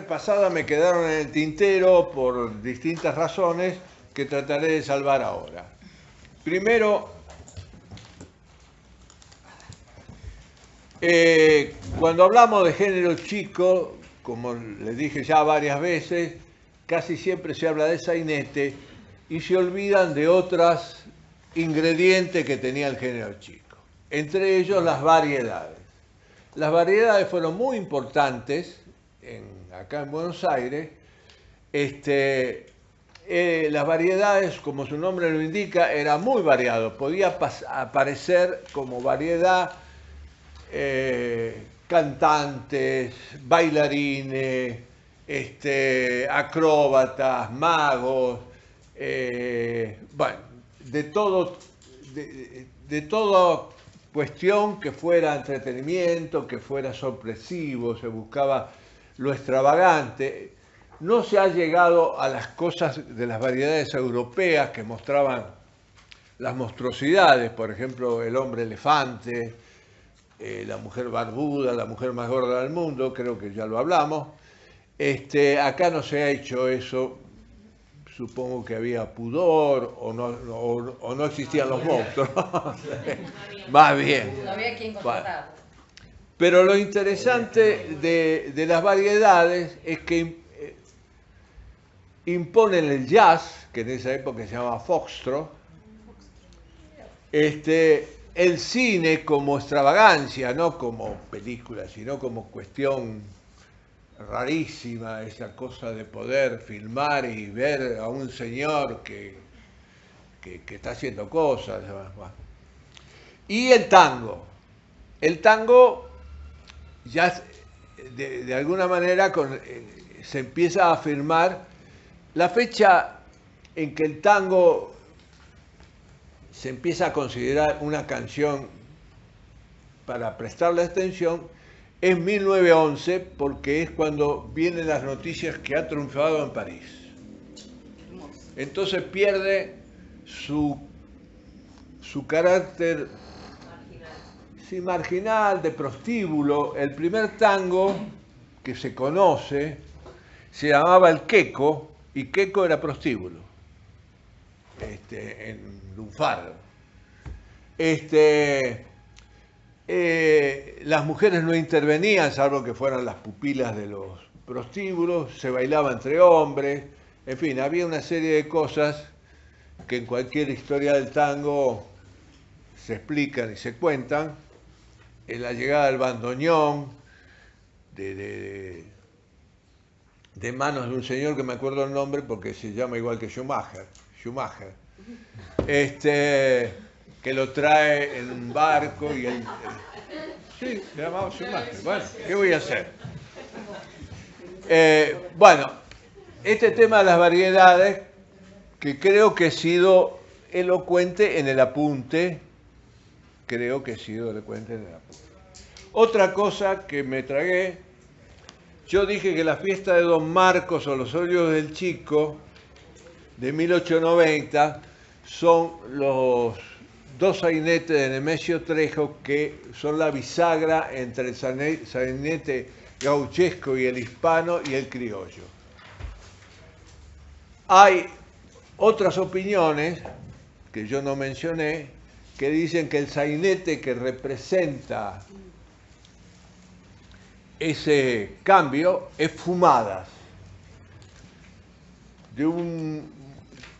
Pasada me quedaron en el tintero por distintas razones que trataré de salvar ahora. Primero, cuando hablamos de género chico, como les dije ya varias veces, casi siempre se habla de sainete y se olvidan de otros ingredientes que tenía el género chico, entre ellos las variedades. Las variedades fueron muy importantes acá en Buenos Aires. Las variedades, como su nombre lo indica, era muy variado. Podía aparecer como variedad cantantes, bailarines, acróbatas, magos, bueno, de toda cuestión que fuera entretenimiento, que fuera sorpresivo, se buscaba lo extravagante. No se ha llegado a las cosas de las variedades europeas que mostraban las monstruosidades, por ejemplo, el hombre elefante, la mujer barbuda, la mujer más gorda del mundo, creo que ya lo hablamos. Acá no se ha hecho eso, supongo que había pudor o no existían los monstruos. Más bien. No había quien contratar. Pero lo interesante de las variedades es que imponen el jazz, que en esa época se llamaba foxtrot, el cine como extravagancia, no como película, sino como cuestión rarísima, esa cosa de poder filmar y ver a un señor que está haciendo cosas. Y el tango. El tango ya de alguna manera se empieza a afirmar. La fecha en que el tango se empieza a considerar una canción para prestarle atención es 1911, porque es cuando vienen las noticias que ha triunfado en París. Entonces pierde su carácter marginal, de prostíbulo. El primer tango que se conoce se llamaba el Queco, y Queco era prostíbulo, en Lunfardo. Las mujeres no intervenían, salvo que fueran las pupilas de los prostíbulos, se bailaba entre hombres, en fin, había una serie de cosas que en cualquier historia del tango se explican y se cuentan. En la llegada del bandoneón, de manos de un señor que me acuerdo el nombre porque se llama igual que Schumacher, que lo trae en un barco y él... Sí, se llamaba Schumacher. Bueno, ¿qué voy a hacer? Bueno, este tema de las variedades, que creo que he sido elocuente en el apunte, Otra cosa que me tragué, yo dije que la fiesta de Don Marcos o los óleos del Chico de 1890 son los dos sainetes de Nemesio Trejo, que son la bisagra entre el sainete gauchesco y el hispano y el criollo. Hay otras opiniones que yo no mencioné que dicen que el sainete que representa ese cambio es Fumadas, de un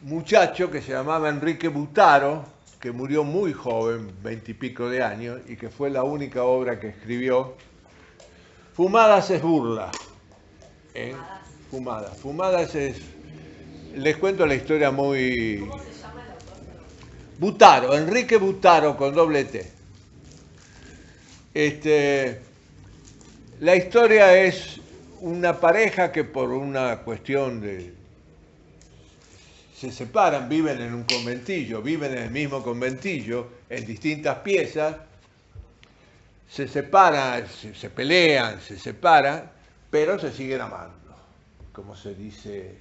muchacho que se llamaba Enrique Butaro, que murió muy joven, 20 y pico de años, y que fue la única obra que escribió. Fumadas es burla. Fumadas es... Les cuento la historia muy... ¿Cómo se llama el autor? Butaro, Enrique Butaro con doble T. La historia es una pareja que por una cuestión se separan, viven en un conventillo, viven en el mismo conventillo, en distintas piezas, se separan, se pelean, se separan, pero se siguen amando, como se dice.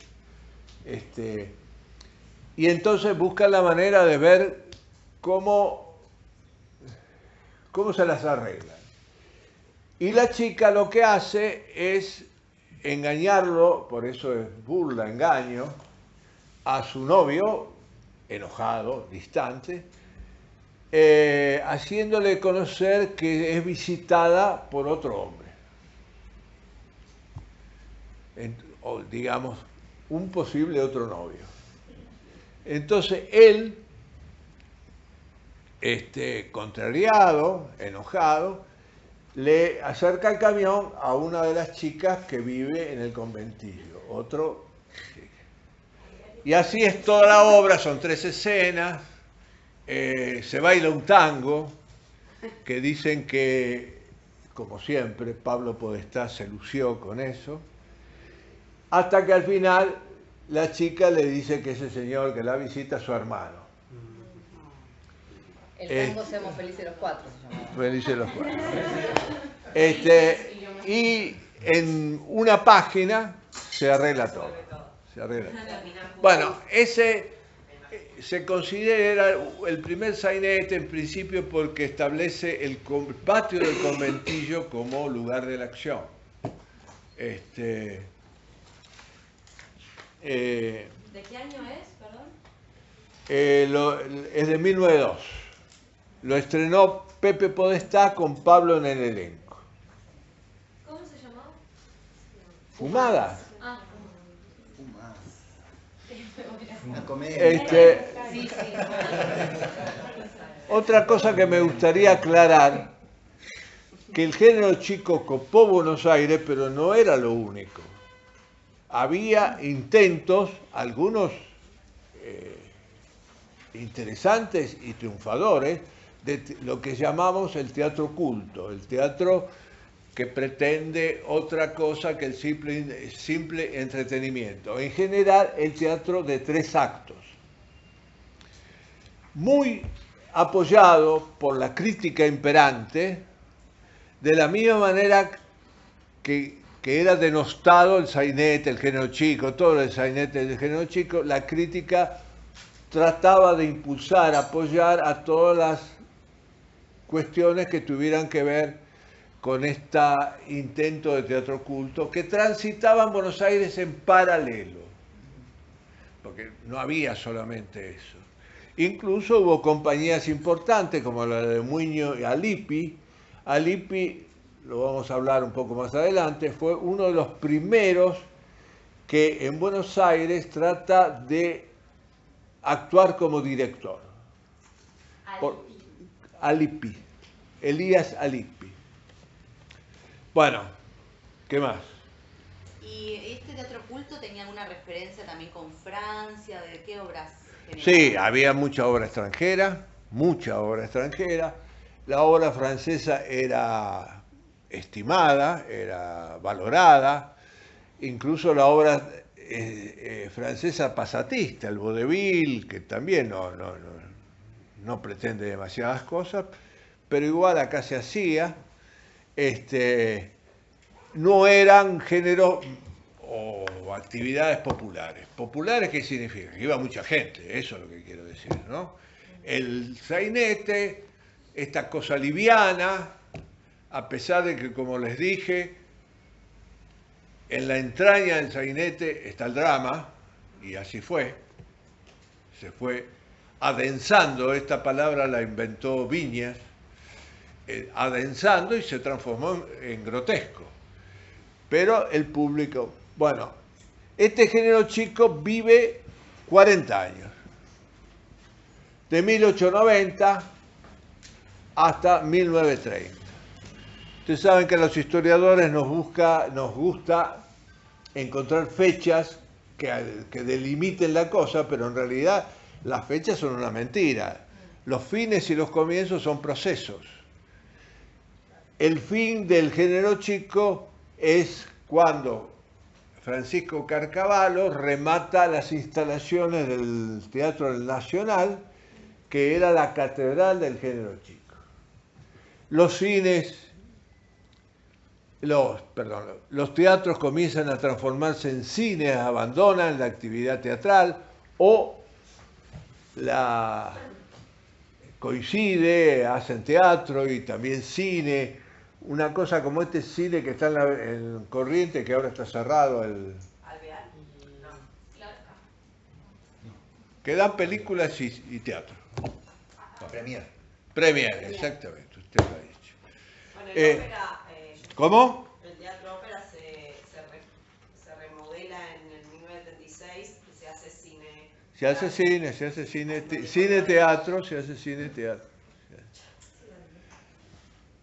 Y entonces buscan la manera de ver cómo se las arreglan. Y la chica lo que hace es engañarlo, por eso es burla, engaño, a su novio, enojado, distante, haciéndole conocer que es visitada por otro hombre. O digamos, un posible otro novio. Entonces él, contrariado, enojado, le acerca el camión a una de las chicas que vive en el conventillo. Otro. Y así es toda la obra, son 3 escenas. Se baila un tango que dicen que, como siempre, Pablo Podestá se lució con eso. Hasta que al final la chica le dice que ese señor que la visita es su hermano. El tango Seamos Felices los Cuatro se llamaba. Felices los Cuatro. Y en una página se arregla todo. Se arregla todo. Bueno, ese se considera el primer sainete en principio porque establece el patio del conventillo como lugar de la acción. ¿De qué año es, perdón? Es de 1902. Lo estrenó Pepe Podestá con Pablo en el elenco. ¿Cómo se llamaba? Fumada. Ah, Una comedia. Sí, sí. Otra cosa que me gustaría aclarar, que el género chico copó Buenos Aires, pero no era lo único. Había intentos, algunos interesantes y triunfadores, de lo que llamamos el teatro culto, el teatro que pretende otra cosa que el simple entretenimiento. En general, el teatro de 3 actos. Muy apoyado por la crítica imperante, de la misma manera que era denostado el sainete, el género chico, todo el sainete del género chico, la crítica trataba de impulsar, apoyar a todas las cuestiones que tuvieran que ver con este intento de teatro culto que transitaba en Buenos Aires en paralelo, porque no había solamente eso. Incluso hubo compañías importantes como la de Muñoz y Alipi. Alipi, lo vamos a hablar un poco más adelante, fue uno de los primeros que en Buenos Aires trata de actuar como director. Alipi, Elías Alipi. Bueno, ¿qué más? ¿Y este teatro culto tenía alguna referencia también con Francia? ¿De qué obras? Sí, había mucha obra extranjera, mucha obra extranjera. La obra francesa era estimada, era valorada. Incluso la obra francesa pasatista, el vaudeville, que también no pretende demasiadas cosas, pero igual acá se hacía. No eran géneros o actividades populares. ¿Populares qué significa? Que iba mucha gente, eso es lo que quiero decir, ¿no? El sainete, esta cosa liviana, a pesar de que, como les dije, en la entraña del sainete está el drama, y así fue, se fue adensando, esta palabra la inventó Viñas, adensando y se transformó en grotesco. Pero el público, bueno, este género chico vive 40 años, de 1890 hasta 1930. Ustedes saben que a los historiadores nos gusta encontrar fechas que delimiten la cosa, pero en realidad las fechas son una mentira. Los fines y los comienzos son procesos. El fin del género chico es cuando Francisco Carcavalo remata las instalaciones del Teatro del Nacional, que era la catedral del género chico. Los teatros comienzan a transformarse en cines, abandonan la actividad teatral o coincide, hacen teatro y también cine, una cosa como este cine que está en Corrientes, que ahora está cerrado, Alvear. No. que dan películas y teatro. Premier. Premier, exactamente, usted lo ha dicho. Bueno, el ópera, ¿Cómo? el teatro ópera se remodela en el 1936 y se hace cine. Se hace cine-teatro, se hace cine-teatro.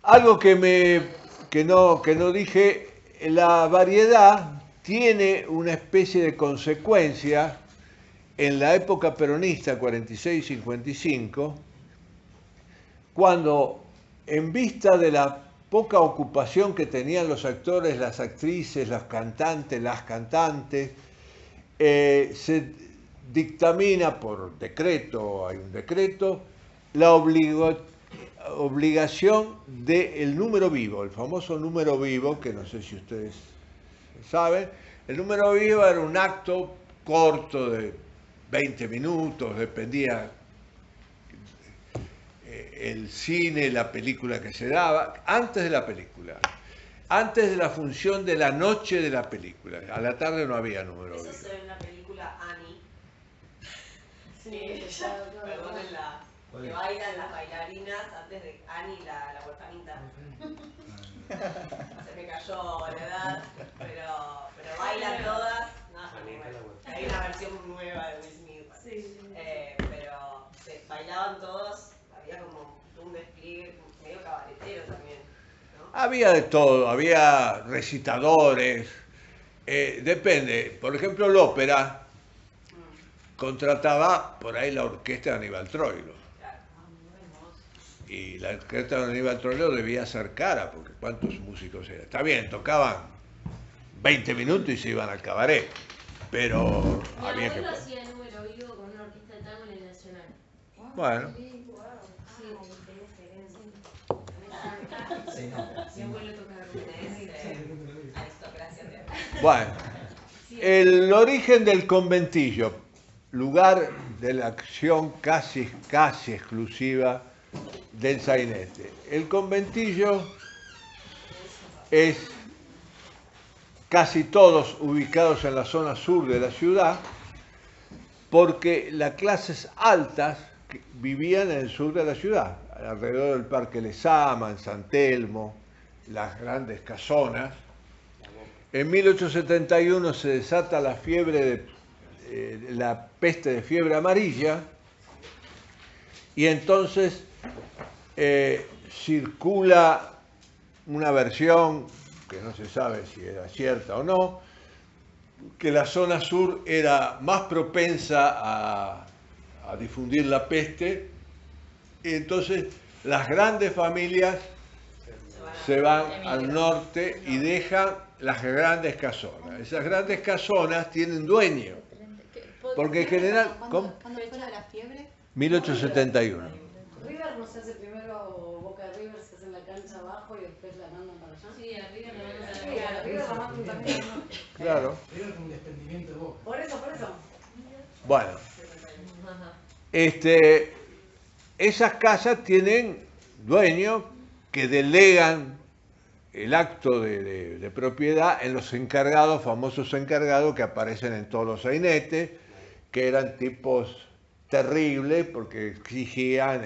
Algo que no dije, la variedad tiene una especie de consecuencia en la época peronista, 46-55, cuando en vista de la poca ocupación que tenían los actores, las actrices, las cantantes, se dictamina por decreto, hay un decreto, la obligación del número vivo, el famoso número vivo, que no sé si ustedes saben. El número vivo era un acto corto de 20 minutos, dependía el cine, la película que se daba, antes de la película, antes de la función de la noche de la película. A la tarde no había número vivo. Eso se ve en la película Annie. Sí, Perdonen que bailan las bailarinas antes de Annie, la huerfanita. Se me cayó la edad, pero bailan todas. No, hay una versión nueva de Will Smith. Sí. Pero bailaban todos, había como un despliegue medio cabaretero también, ¿no? Había de todo, había recitadores, depende. Por ejemplo, el ópera contrataba por ahí la orquesta de Aníbal Troilo. Y la orquesta de Aníbal Troilo debía ser cara, porque ¿cuántos músicos eran? Está bien, tocaban 20 minutos y se iban al cabaret, pero Mi había que... abuelo hacía número vivo con una orquesta de tango en el Nacional. Bueno, Sí, no. Mi abuelo tocaba Aristocracia teatral. bueno. El origen del conventillo, lugar de la acción casi exclusiva del sainete. El conventillo es casi todos ubicados en la zona sur de la ciudad, porque las clases altas vivían en el sur de la ciudad, alrededor del Parque Lezama, en San Telmo, las grandes casonas. En 1871 se desata la fiebre la peste de fiebre amarilla, y entonces circula una versión que no se sabe si era cierta o no, que la zona sur era más propensa a difundir la peste, y entonces las grandes familias se van al norte y dejan las grandes casonas. Esas grandes casonas tienen dueño, porque en general... ¿Cuándo fue la fiebre? 1871. River no se hace primero, Boca de River se hace en la cancha abajo y después la mandan para allá. Sí, arriba no vamos a Sí, a River la mandan también, ¿no? Claro. River con un desprendimiento de Boca. Por eso. Bueno, esas casas tienen dueños que delegan el acto de propiedad en los encargados, famosos encargados que aparecen en todos los sainetes, que eran tipos terribles porque exigían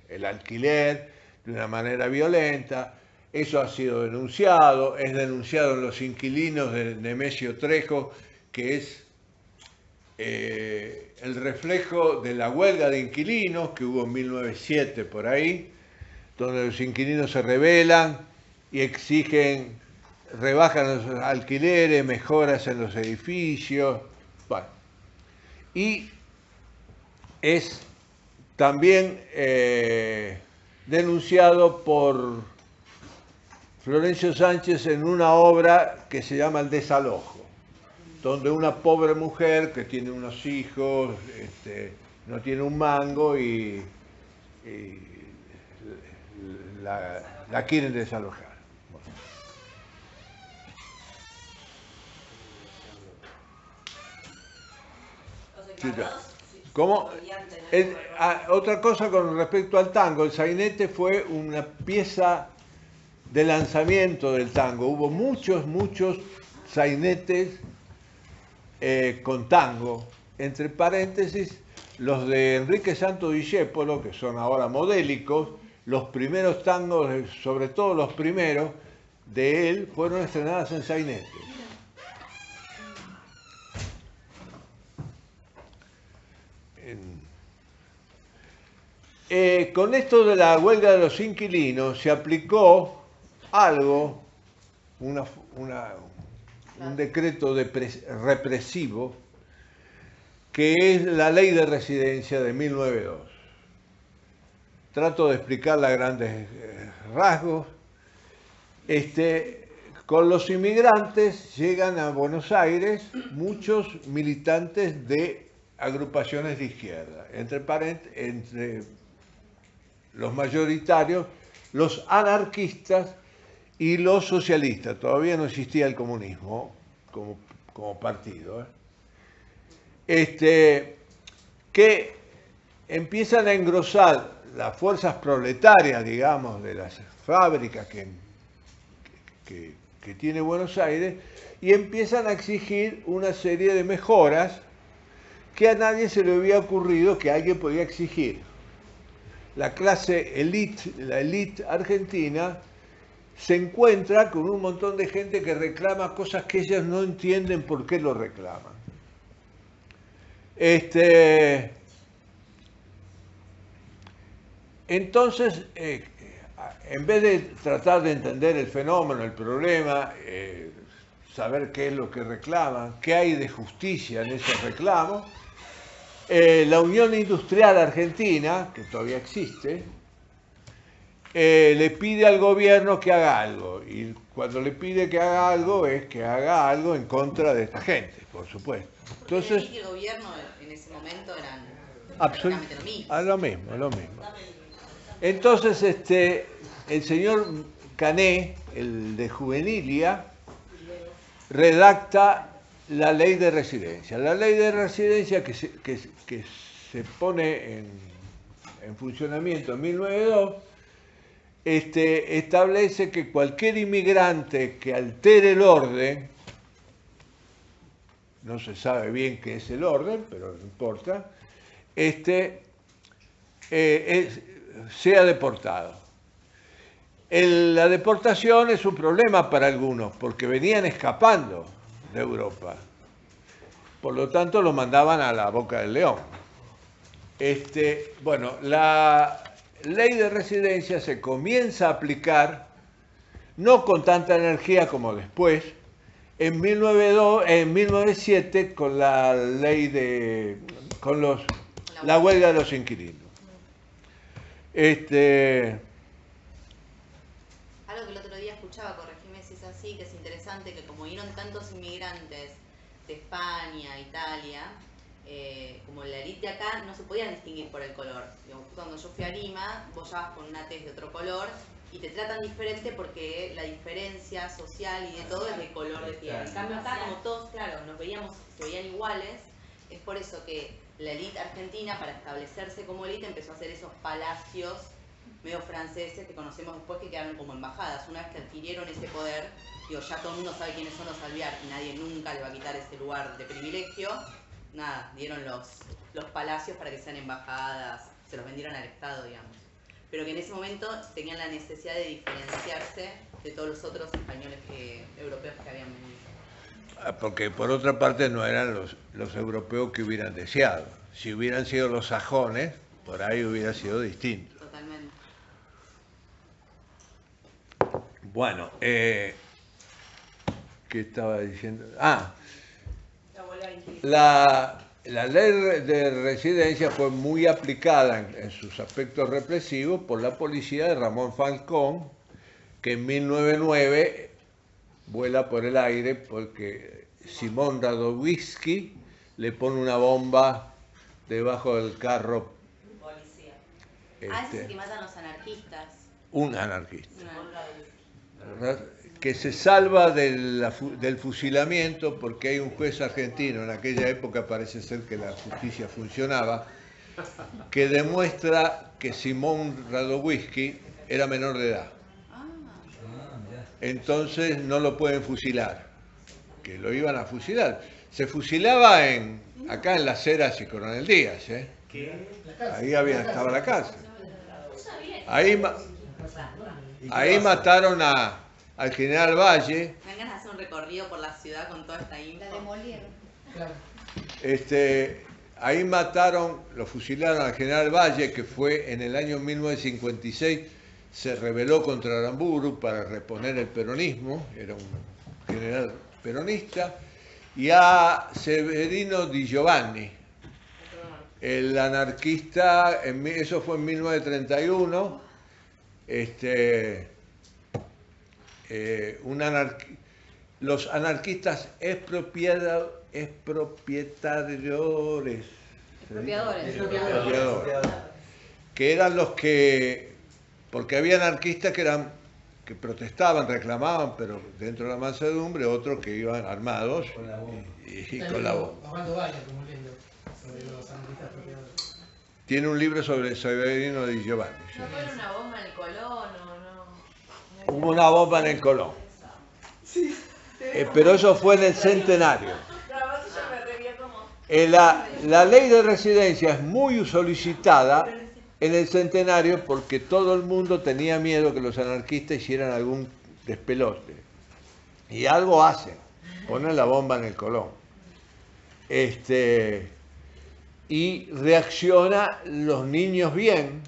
el alquiler de una manera violenta. Eso ha sido denunciado, es denunciado en Los inquilinos de Nemesio Trejo, que es el reflejo de la huelga de inquilinos que hubo en 1907 por ahí, donde los inquilinos se rebelan y exigen, rebajan los alquileres, mejoras en los edificios. Bueno, y es también denunciado por Florencio Sánchez en una obra que se llama El desalojo, donde una pobre mujer que tiene unos hijos, no tiene un mango y la quieren desalojar. Los encargados ¿Cómo? podían tener Otra cosa con respecto al tango, el sainete fue una pieza de lanzamiento del tango. Hubo muchos sainetes con tango. Entre paréntesis, los de Enrique Santo Discépolo, que son ahora modélicos, los primeros tangos, sobre todo los primeros de él, fueron estrenados en sainete. Con esto de la huelga de los inquilinos se aplicó algo, un decreto represivo, que es la Ley de Residencia de 1902. Trato de explicarla a grandes rasgos. Con los inmigrantes llegan a Buenos Aires muchos militantes de agrupaciones de izquierda, entre los mayoritarios, los anarquistas y los socialistas. Todavía no existía el comunismo como partido. Que empiezan a engrosar las fuerzas proletarias, digamos, de las fábricas que tiene Buenos Aires, y empiezan a exigir una serie de mejoras que a nadie se le había ocurrido que alguien podía exigir. La clase elite, la elite argentina, se encuentra con un montón de gente que reclama cosas que ellos no entienden por qué lo reclaman. Entonces, en vez de tratar de entender el fenómeno, el problema, saber qué es lo que reclaman, qué hay de justicia en esos reclamos, la Unión Industrial Argentina, que todavía existe, le pide al gobierno que haga algo. Y cuando le pide que haga algo, es que haga algo en contra de esta gente, por supuesto. Entonces, el gobierno en ese momento eran absolutamente lo mismo. lo mismo. Entonces, el señor Cané, el de Juvenilia, redacta la ley de residencia. La ley de residencia que se pone en funcionamiento en 1902, establece que cualquier inmigrante que altere el orden, no se sabe bien qué es el orden, pero no importa, sea deportado. La deportación es un problema para algunos, porque venían escapando de Europa. Por lo tanto, lo mandaban a la boca del león. Bueno, la ley de residencia se comienza a aplicar, no con tanta energía como después, en 1907 con la ley la huelga de los inquilinos. Algo que el otro día escuchaba, corregime si es así, que es interesante, que como vinieron tantos inmigrantes de España, Italia, como la élite de acá no se podían distinguir por el color. Cuando yo fui a Lima, vos ya vas con una tez de otro color y te tratan diferente porque la diferencia social y de todo es de color de piel. En cambio acá, como todos, claro, se veían iguales, es por eso que la élite argentina, para establecerse como élite, empezó a hacer esos palacios medio franceses que conocemos después, que quedaron como embajadas. Una vez que adquirieron ese poder, ya todo el mundo sabe quiénes son los Alvear y nadie nunca le va a quitar ese lugar de privilegio. Nada, dieron los palacios para que sean embajadas, se los vendieron al Estado, digamos. Pero que en ese momento tenían la necesidad de diferenciarse de todos los otros españoles europeos que habían venido. Porque por otra parte no eran los europeos que hubieran deseado. Si hubieran sido los sajones, por ahí hubiera sido distinto. Totalmente. Bueno, ¿qué estaba diciendo? La ley de residencia fue muy aplicada en sus aspectos represivos por la policía de Ramón Falcón, que en 1909 vuela por el aire porque Simón Radowisky le pone una bomba debajo del carro. policía. Ese es el que matan a los anarquistas. Un anarquista. que se salva del fusilamiento porque hay un juez argentino, en aquella época parece ser que la justicia funcionaba, que demuestra que Simón Radowisky era menor de edad. Entonces no lo pueden fusilar, que lo iban a fusilar. Se fusilaba acá en Las Heras y Coronel Díaz, ¿eh? Ahí estaba la cárcel. Ahí mataron al general Valle. Me dan ganas de hacer un recorrido por la ciudad con toda esta info. La demolieron. Ahí lo fusilaron al general Valle, que fue en el año 1956, se rebeló contra Aramburu para reponer el peronismo, era un general peronista, y a Severino Di Giovanni, el anarquista, eso fue en 1931, los anarquistas expropiadores, que eran los que, porque había anarquistas que protestaban, reclamaban, pero dentro de la mansedumbre, otros que iban armados y con la voz. Tiene un libro sobre Severino Di Giovanni. ¿No fue una bomba en el Colón o no? Hubo una bomba en el Colón. Pero eso fue en el centenario. La ley de residencia es muy solicitada en el centenario porque todo el mundo tenía miedo que los anarquistas hicieran algún despelote. Y algo hacen, ponen la bomba en el Colón. Y reacciona los niños bien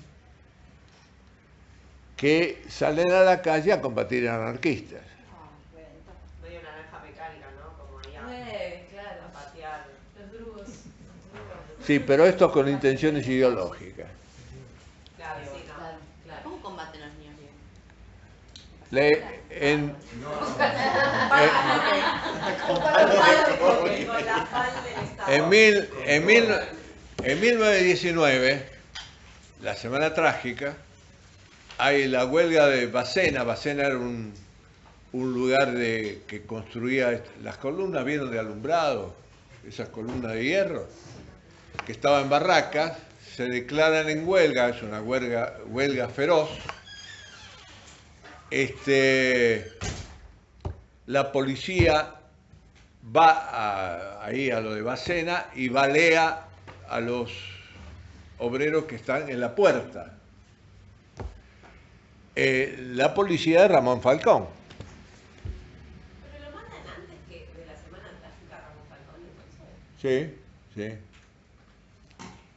que salen a la calle a combatir a anarquistas. Medio naranja mecánica, ¿no? Como allá. Claro, A patear. los drugos. Sí, pero esto es con intenciones ideológicas. Claro, sí, no. Claro. ¿Cómo combaten los niños bien? Con la falda del Estado. En 1919, la Semana Trágica, hay la huelga de Bacena. Bacena era un lugar que construía las columnas, ¿vieron? De alumbrado, esas columnas de hierro, que estaban en barracas, se declaran en huelga, es una huelga feroz. La policía va ahí a lo de Bacena y balea a los obreros que están en la puerta. La policía de Ramón Falcón. Pero lo mandan antes que de la Semana Trágica Ramón Falcón, entonces. Sí, sí.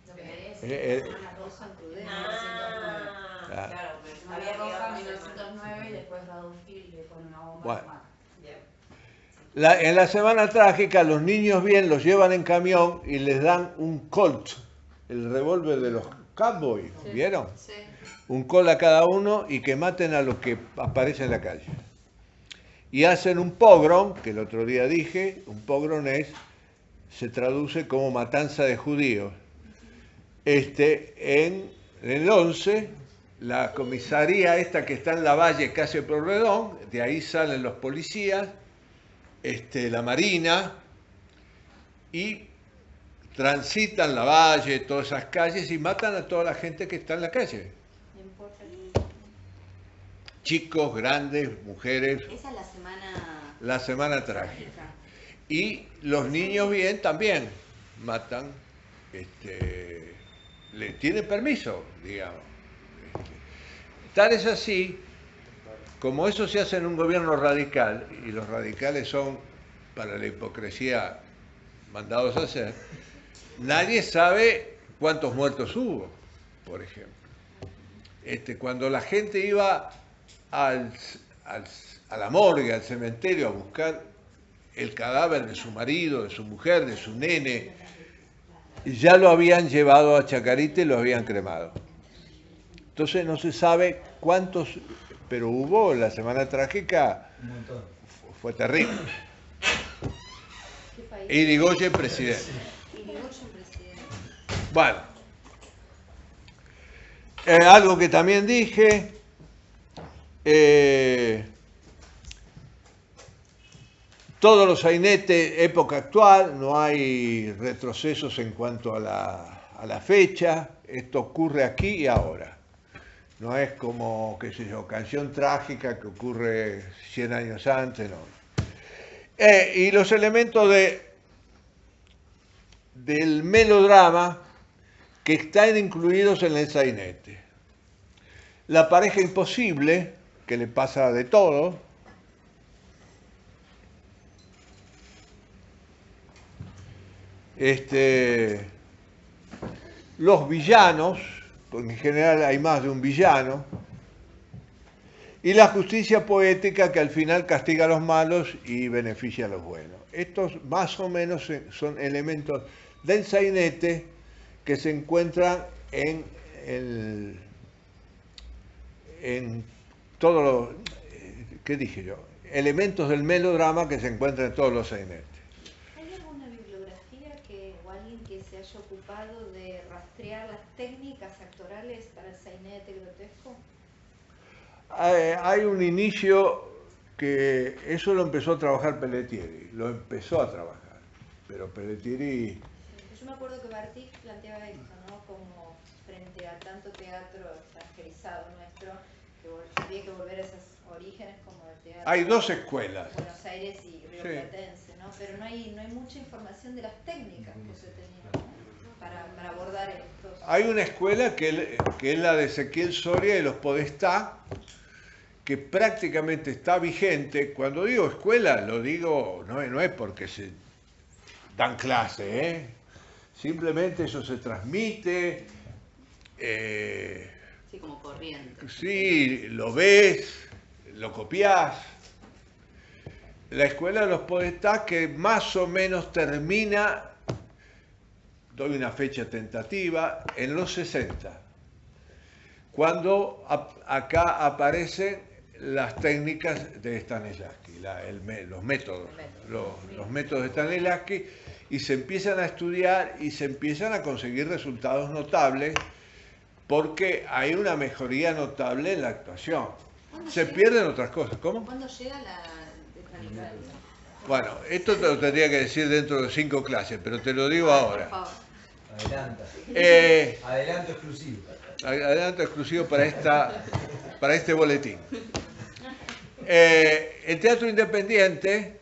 Lo que es Eh, Semana Roja en Crudel, Ah, claro, me Semana había Roja quedado en 1909 y después Radulfil le pone una bomba Bueno. a mano. Bien. En la Semana Trágica los niños bien los llevan en camión y les dan un Colt, el revólver de los Cowboys, ¿vieron? Sí. Un Colt a cada uno y que maten a los que aparecen en la calle. Y hacen un pogrom, que el otro día dije, un pogrom se traduce como matanza de judíos. En el 11, la comisaría esta que está en la Valle, casi por Redón, de ahí salen los policías, la Marina, y transitan la Valle, todas esas calles, y matan a toda la gente que está en la calle. No importa. Chicos, grandes, mujeres, Esa es la Semana Trágica. Y los niños bien también matan, le tienen permiso, digamos. Tal es así, como eso se hace en un gobierno radical, y los radicales son, para la hipocresía, mandados a hacer, nadie sabe cuántos muertos hubo, por ejemplo. Cuando la gente iba a la morgue, al cementerio, a buscar el cadáver de su marido, de su mujer, de su nene, ya lo habían llevado a Chacarita y lo habían cremado. Entonces no se sabe cuántos, pero hubo, la Semana Trágica Un montón. fue terrible. ¿Qué país? Irigoyen presidente. Irigoyen presidente. Bueno, algo que también dije, Todos los sainetes, época actual, no hay retrocesos en cuanto a la fecha, esto ocurre aquí y ahora. No es como, qué sé yo, Canción Trágica que ocurre 100 años antes, no. Y los elementos del melodrama que están incluidos en el sainete. La pareja imposible, que le pasa de todo. Los villanos, porque en general hay más de un villano, y la justicia poética que al final castiga a los malos y beneficia a los buenos. Estos más o menos son elementos del sainete que se encuentran en todos los, ¿qué dije yo? Elementos del melodrama que se encuentran en todos los sainetes. ¿Hay alguna bibliografía o alguien que se haya ocupado de rastrear las técnicas actorales para el sainete grotesco? Hay un inicio que eso lo empezó a trabajar Pelletieri, pero Pelletieri... Yo me acuerdo que Bartik planteaba esto, ¿no? Como frente a tanto teatro extranjerizado nuestro, que había que volver a esos orígenes como el teatro. Hay dos escuelas. Buenos Aires y Río Platense, ¿no? Pero no hay mucha información de las técnicas que se tenían, ¿no? para abordar estos. Hay una escuela que es la de Ezequiel Soria y los Podestá, que prácticamente está vigente. Cuando digo escuela, lo digo, no es porque se dan clase, ¿eh? Simplemente eso se transmite. Sí, como corriente. Sí, lo ves, lo copias. La escuela de los Podestá que más o menos termina, doy una fecha tentativa, en los 60, cuando acá aparecen las técnicas de Stanislavski, los métodos de Stanislavski, y se empiezan a estudiar y se empiezan a conseguir resultados notables porque hay una mejoría notable en la actuación. Se pierden otras cosas. ¿Cómo? ¿Cuándo llega la de Stanislavski? Bueno, esto te lo tendría que decir dentro de 5 clases, pero te lo digo ahora. Por favor. Adelanta. Adelanto exclusivo. Adelanto exclusivo para este boletín. El teatro independiente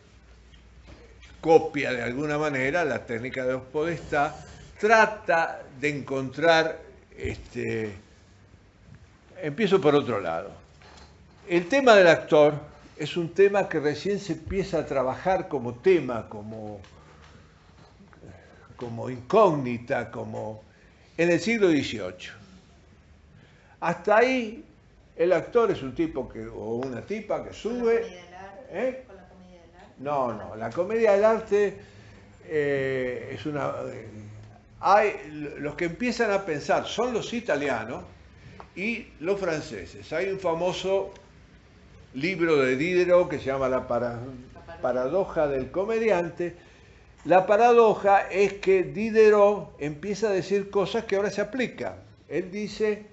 copia de alguna manera la técnica de los Podestá, trata de encontrar, empiezo por otro lado. El tema del actor es un tema que recién se empieza a trabajar como tema, como incógnita, en el siglo XVIII. Hasta ahí el actor es un tipo o una tipa que sube. ¿Con la comedia del arte? No, la comedia del arte es una... los que empiezan a pensar son los italianos y los franceses. Hay un famoso libro de Diderot que se llama La paradoja del comediante. La paradoja es que Diderot empieza a decir cosas que ahora se aplican. Él dice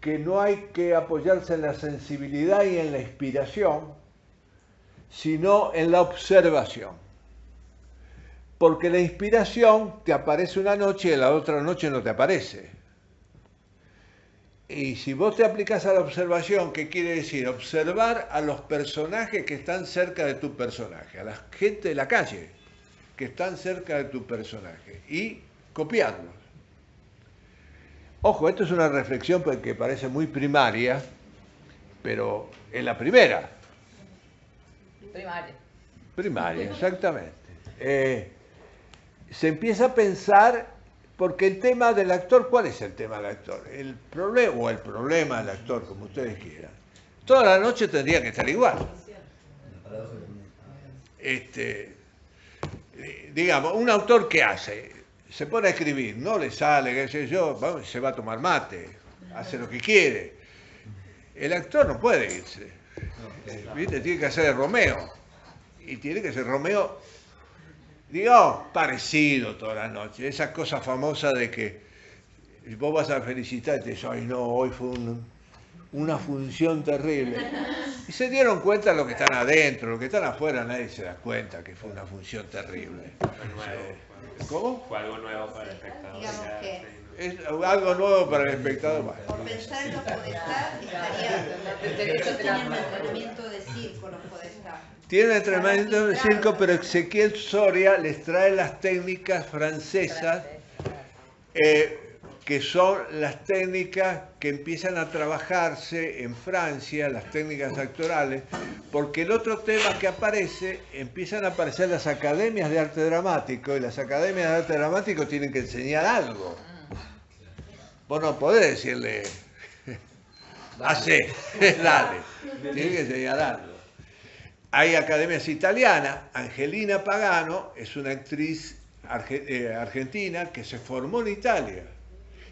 que no hay que apoyarse en la sensibilidad y en la inspiración, sino en la observación. Porque la inspiración te aparece una noche y la otra noche no te aparece. Y si vos te aplicás a la observación, ¿qué quiere decir? Observar a los personajes que están cerca de tu personaje, a la gente de la calle que están cerca de tu personaje y copiarlos. Ojo, esto es una reflexión que parece muy primaria, pero es la primera. Primaria, exactamente. Se empieza a pensar, porque el tema del actor, ¿cuál es el tema del actor? El problema del actor, como ustedes quieran. Toda la noche tendría que estar igual. Digamos, un autor ¿qué hace? Se pone a escribir, no le sale, qué sé yo, se va a tomar mate, hace lo que quiere. El actor no puede irse. ¿Viste? Tiene que hacer el Romeo. Y tiene que ser Romeo, digamos, parecido toda la noche. Esa cosa famosa de que vos vas a felicitar y te dices, ay no, hoy fue una función terrible. Y se dieron cuenta de lo que están adentro, lo que están afuera nadie se da cuenta, que fue una función terrible. Fue nuevo. ¿Cómo? Fue algo nuevo para el espectador. Digamos que Es algo nuevo para el espectador. Bueno. por pensar en los Podestá ellos tenían un entrenamiento de circo los Podestá. Tiene entrenamiento de circo, pero Ezequiel Soria les trae las técnicas francesas, que son las técnicas que empiezan a trabajarse en Francia, las técnicas actorales, porque el otro tema que aparece, empiezan a aparecer las academias de arte dramático, y las academias de arte dramático tienen que enseñar algo. Vos no podés decirle, hacé, dale, tienen que enseñar algo. Hay academias italianas. Angelina Pagano es una actriz argentina que se formó en Italia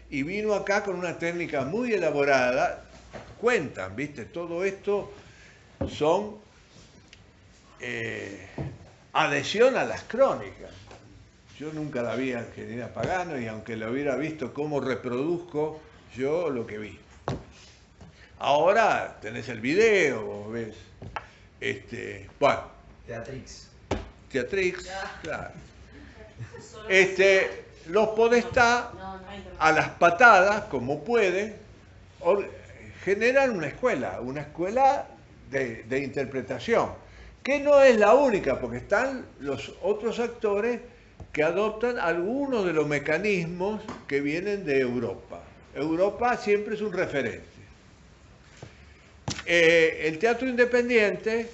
y vino acá con una técnica muy elaborada. Cuentan, ¿viste? Todo esto son adhesión a las crónicas. Yo nunca la vi a Angelina Pagano y aunque la hubiera visto, ¿cómo reproduzco yo lo que vi? Ahora tenés el video, vos ves. Bueno, Teatrix, claro. Los Podestá, a las patadas, como puede, generan una escuela de interpretación, que no es la única, porque están los otros actores que adoptan algunos de los mecanismos que vienen de Europa. Europa siempre es un referente. El teatro independiente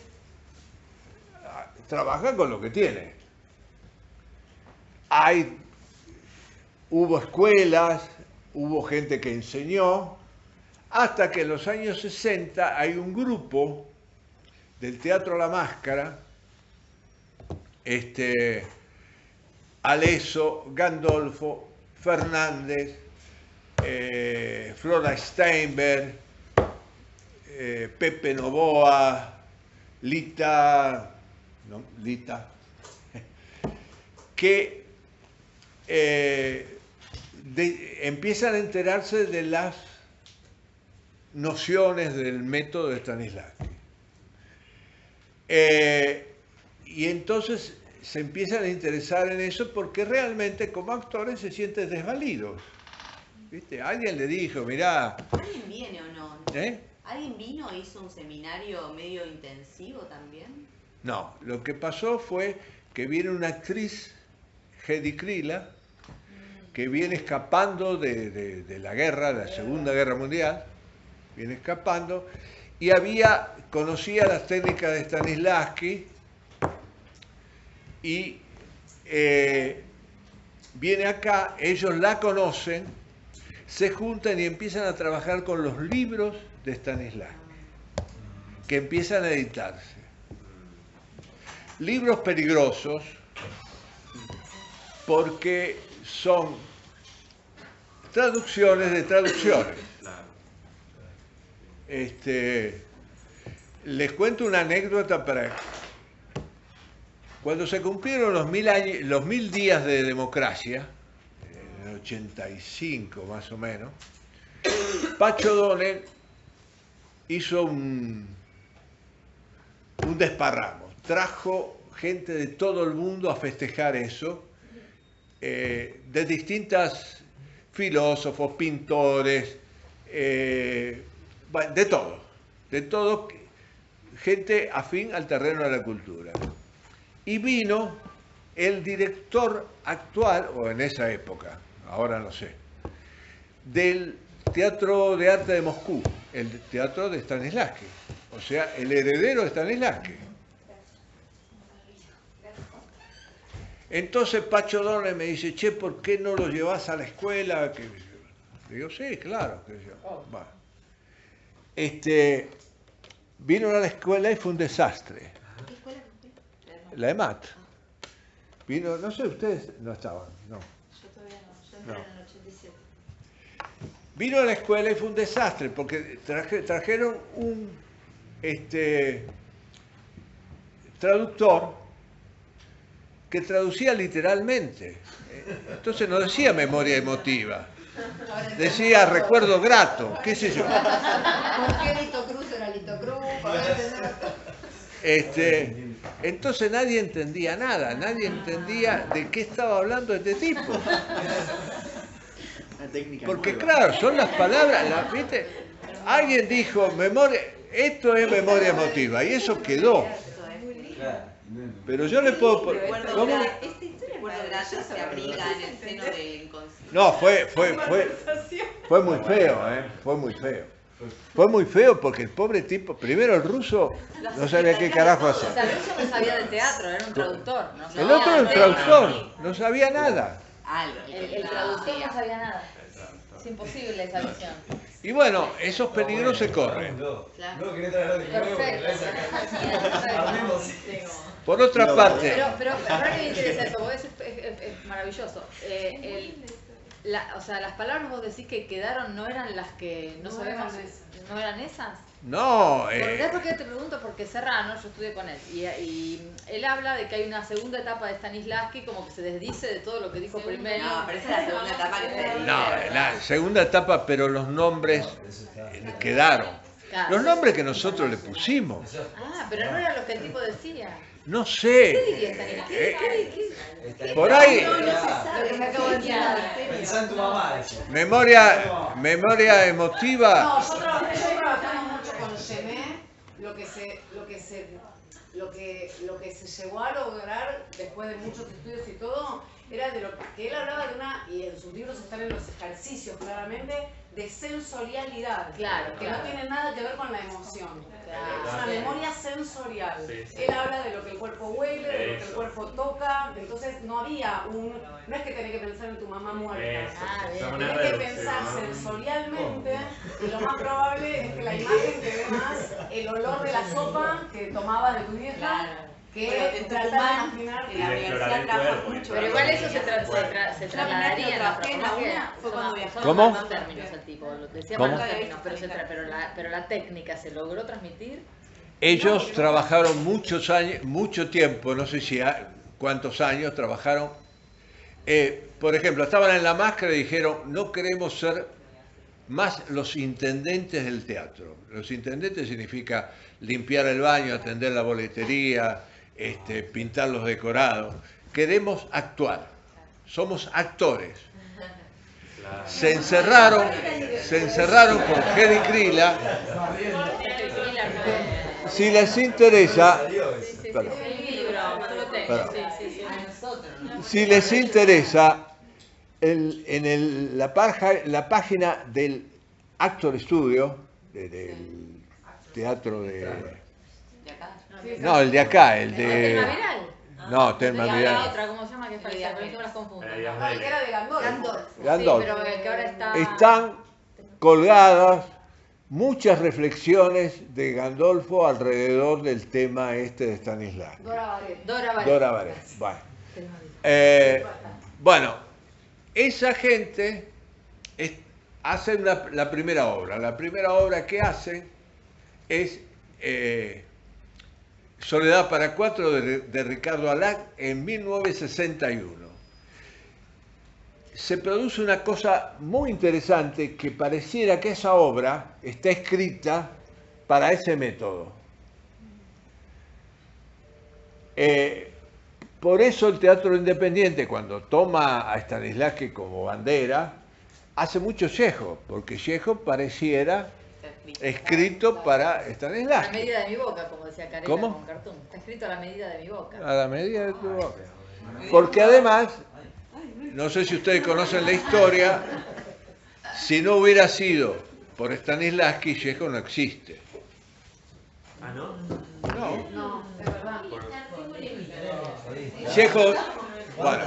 trabaja con lo que tiene. Hubo escuelas, hubo gente que enseñó, hasta que en los años 60 hay un grupo del Teatro La Máscara, Aleso, Gandolfo, Fernández, Flora Steinberg, Pepe Novoa, Lita, que empiezan a enterarse de las nociones del método de Stanislavski. Y entonces se empiezan a interesar en eso porque realmente como actores se sienten desvalidos. ¿Viste? Alguien le dijo, mirá... ¿Alguien viene o no? ¿Eh? ¿Alguien vino e hizo un seminario medio intensivo también? No, lo que pasó fue que viene una actriz, Hedy Krila, que viene escapando de la guerra, de la Segunda Guerra Mundial, viene escapando, y conocía las técnicas de Stanislavski, y viene acá, ellos la conocen, se juntan y empiezan a trabajar con los libros de Stanislavski, que empiezan a editarse. Libros peligrosos, porque son traducciones de traducciones. Les cuento una anécdota para... Cuando se cumplieron los 1000 días de democracia, en el 85 más o menos, Pacho Donel hizo un desparramo. Trajo gente de todo el mundo a festejar eso, de distintas filósofos, pintores, de todo, gente afín al terreno de la cultura. Y vino el director actual, o en esa época, ahora no sé, del Teatro de Arte de Moscú, el teatro de Stanislavski, o sea, el heredero de Stanislavski. Entonces Pacho Donel me dice, che, ¿por qué no lo llevas a la escuela? Le digo, sí, claro. Va. Vino a la escuela y fue un desastre. ¿Qué escuela? La EMAT. Vino, no sé, ustedes no estaban, no. Yo todavía no, yo entré en el 87. Vino a la escuela y fue un desastre, porque trajeron un traductor que traducía literalmente. Entonces no decía memoria emotiva, decía recuerdo grato, qué sé yo. ¿Por qué Lito Cruz era Lito Cruz? Entonces nadie entendía nada, nadie entendía de qué estaba hablando este tipo. Una técnica Porque nueva. claro, son las palabras, ¿viste? Alguien dijo, memoria, esto es memoria emotiva, y eso quedó. Claro. Pero yo le puedo... ¿Cómo? Esta historia se abriga en el seno del inconsciente. No, fue muy feo, ¿eh? Fue muy feo. Fue muy feo porque el pobre tipo, primero el ruso no sabía qué carajo hacer. O sea, el ruso no sabía de teatro, era un traductor. No sabía El otro era el de- traductor, no sabía nada. Algo. El traductor no sabía nada. Es imposible esa visión. Y bueno, esos peligros se corren. Luego querés traerlo de nuevo, Perfecto. traes acá. Armemos. Por otra parte, Pero ahora que me interesa eso, vos es maravilloso. O sea, las palabras vos decís que quedaron no eran las que no sabemos, no eran esas. no, ¿Sabés por qué te pregunto? Porque Serrano, yo estudié con él, y él habla de que hay una segunda etapa de Stanislavski como que se desdice de todo lo que dijo primero. No, pero esa es la segunda etapa que se no, la segunda etapa, pero los nombres quedaron. Claro. Los nombres que nosotros le pusimos. Ah, pero no eran los que el tipo decía. No ¿Qué sé. diría Stanislavski? Por ahí, Lo que me acabo de enterar. Pensá en tu mamá, eso. memoria emotiva. No, nosotros trabajamos mucho con Gené, lo que se llegó a lograr después de muchos estudios y todo, era de lo que él hablaba de y en sus libros están en los ejercicios claramente, de sensorialidad. Claro, que claro. no tiene nada que ver con la emoción. Claro. Es una memoria sensorial. Sí, sí. Él habla de lo que el cuerpo huele, de lo que el Eso. cuerpo toca, entonces no había no es que tenés que pensar en tu mamá muerta. Eso. Ah, bien. Es una Tienes que reducción. pensar sensorialmente y lo más probable es que la imagen te dé más el olor de la sopa que tomabas de tu vieja Claro. que Bueno, en tratar de Tucumán, imaginar. en la Y universidad explorar el trabaja cuerpo, mucho. Pero igual eso se Yo trasladaría en trabajé en la antropología. UNA, fue cuando viajé. ¿Cómo? Más términos el tipo, lo decía ¿Cómo? más términos, pero la técnica se logró transmitir. Ellos trabajaron muchos años, mucho tiempo, no sé si cuántos años trabajaron. Por ejemplo, estaban en La Máscara y dijeron, no queremos ser más los intendentes del teatro. Los intendentes significa limpiar el baño, atender la boletería, pintar los decorados. Queremos actuar. Somos actores. Claro. Se encerraron con Jerry Krila. Si les interesa, perdón. El libro, yo lo tengo, Perdón. sí. A nosotros, ¿no? Si les interesa, la página del Actor Studio, del teatro De acá. no, el de acá, el ¿Tema de... viral? No, Telma La Viral. otra, ¿cómo se llama? Que es parecida, pero yo las confundo. No, el que era de Gandolfo. Gandolfo. Sí, pero que ahora está... Están colgadas muchas reflexiones de Gandolfo alrededor del tema de Stanislavski. Dora Baret. Dora Baret. Dora Baret. Bueno. Bueno, esa gente hace la primera obra. La primera obra que hacen es Soledad para cuatro de Ricardo Alac en 1961. Se produce una cosa muy interesante que pareciera que esa obra está escrita para ese método. Por eso el teatro independiente, cuando toma a Stanislavski como bandera, hace mucho Chekhov, porque Chekhov pareciera escrito para A la Stanislavski. medida de mi boca, como decía Carela ¿Cómo? con Cartoon. Está escrito a la medida de mi boca. A la medida de tu boca. Porque además, no sé si ustedes conocen la historia, si no hubiera sido por Stanislavski, Chekhov no existe. Ah, ¿no? No. No, es verdad. Chekhov, bueno,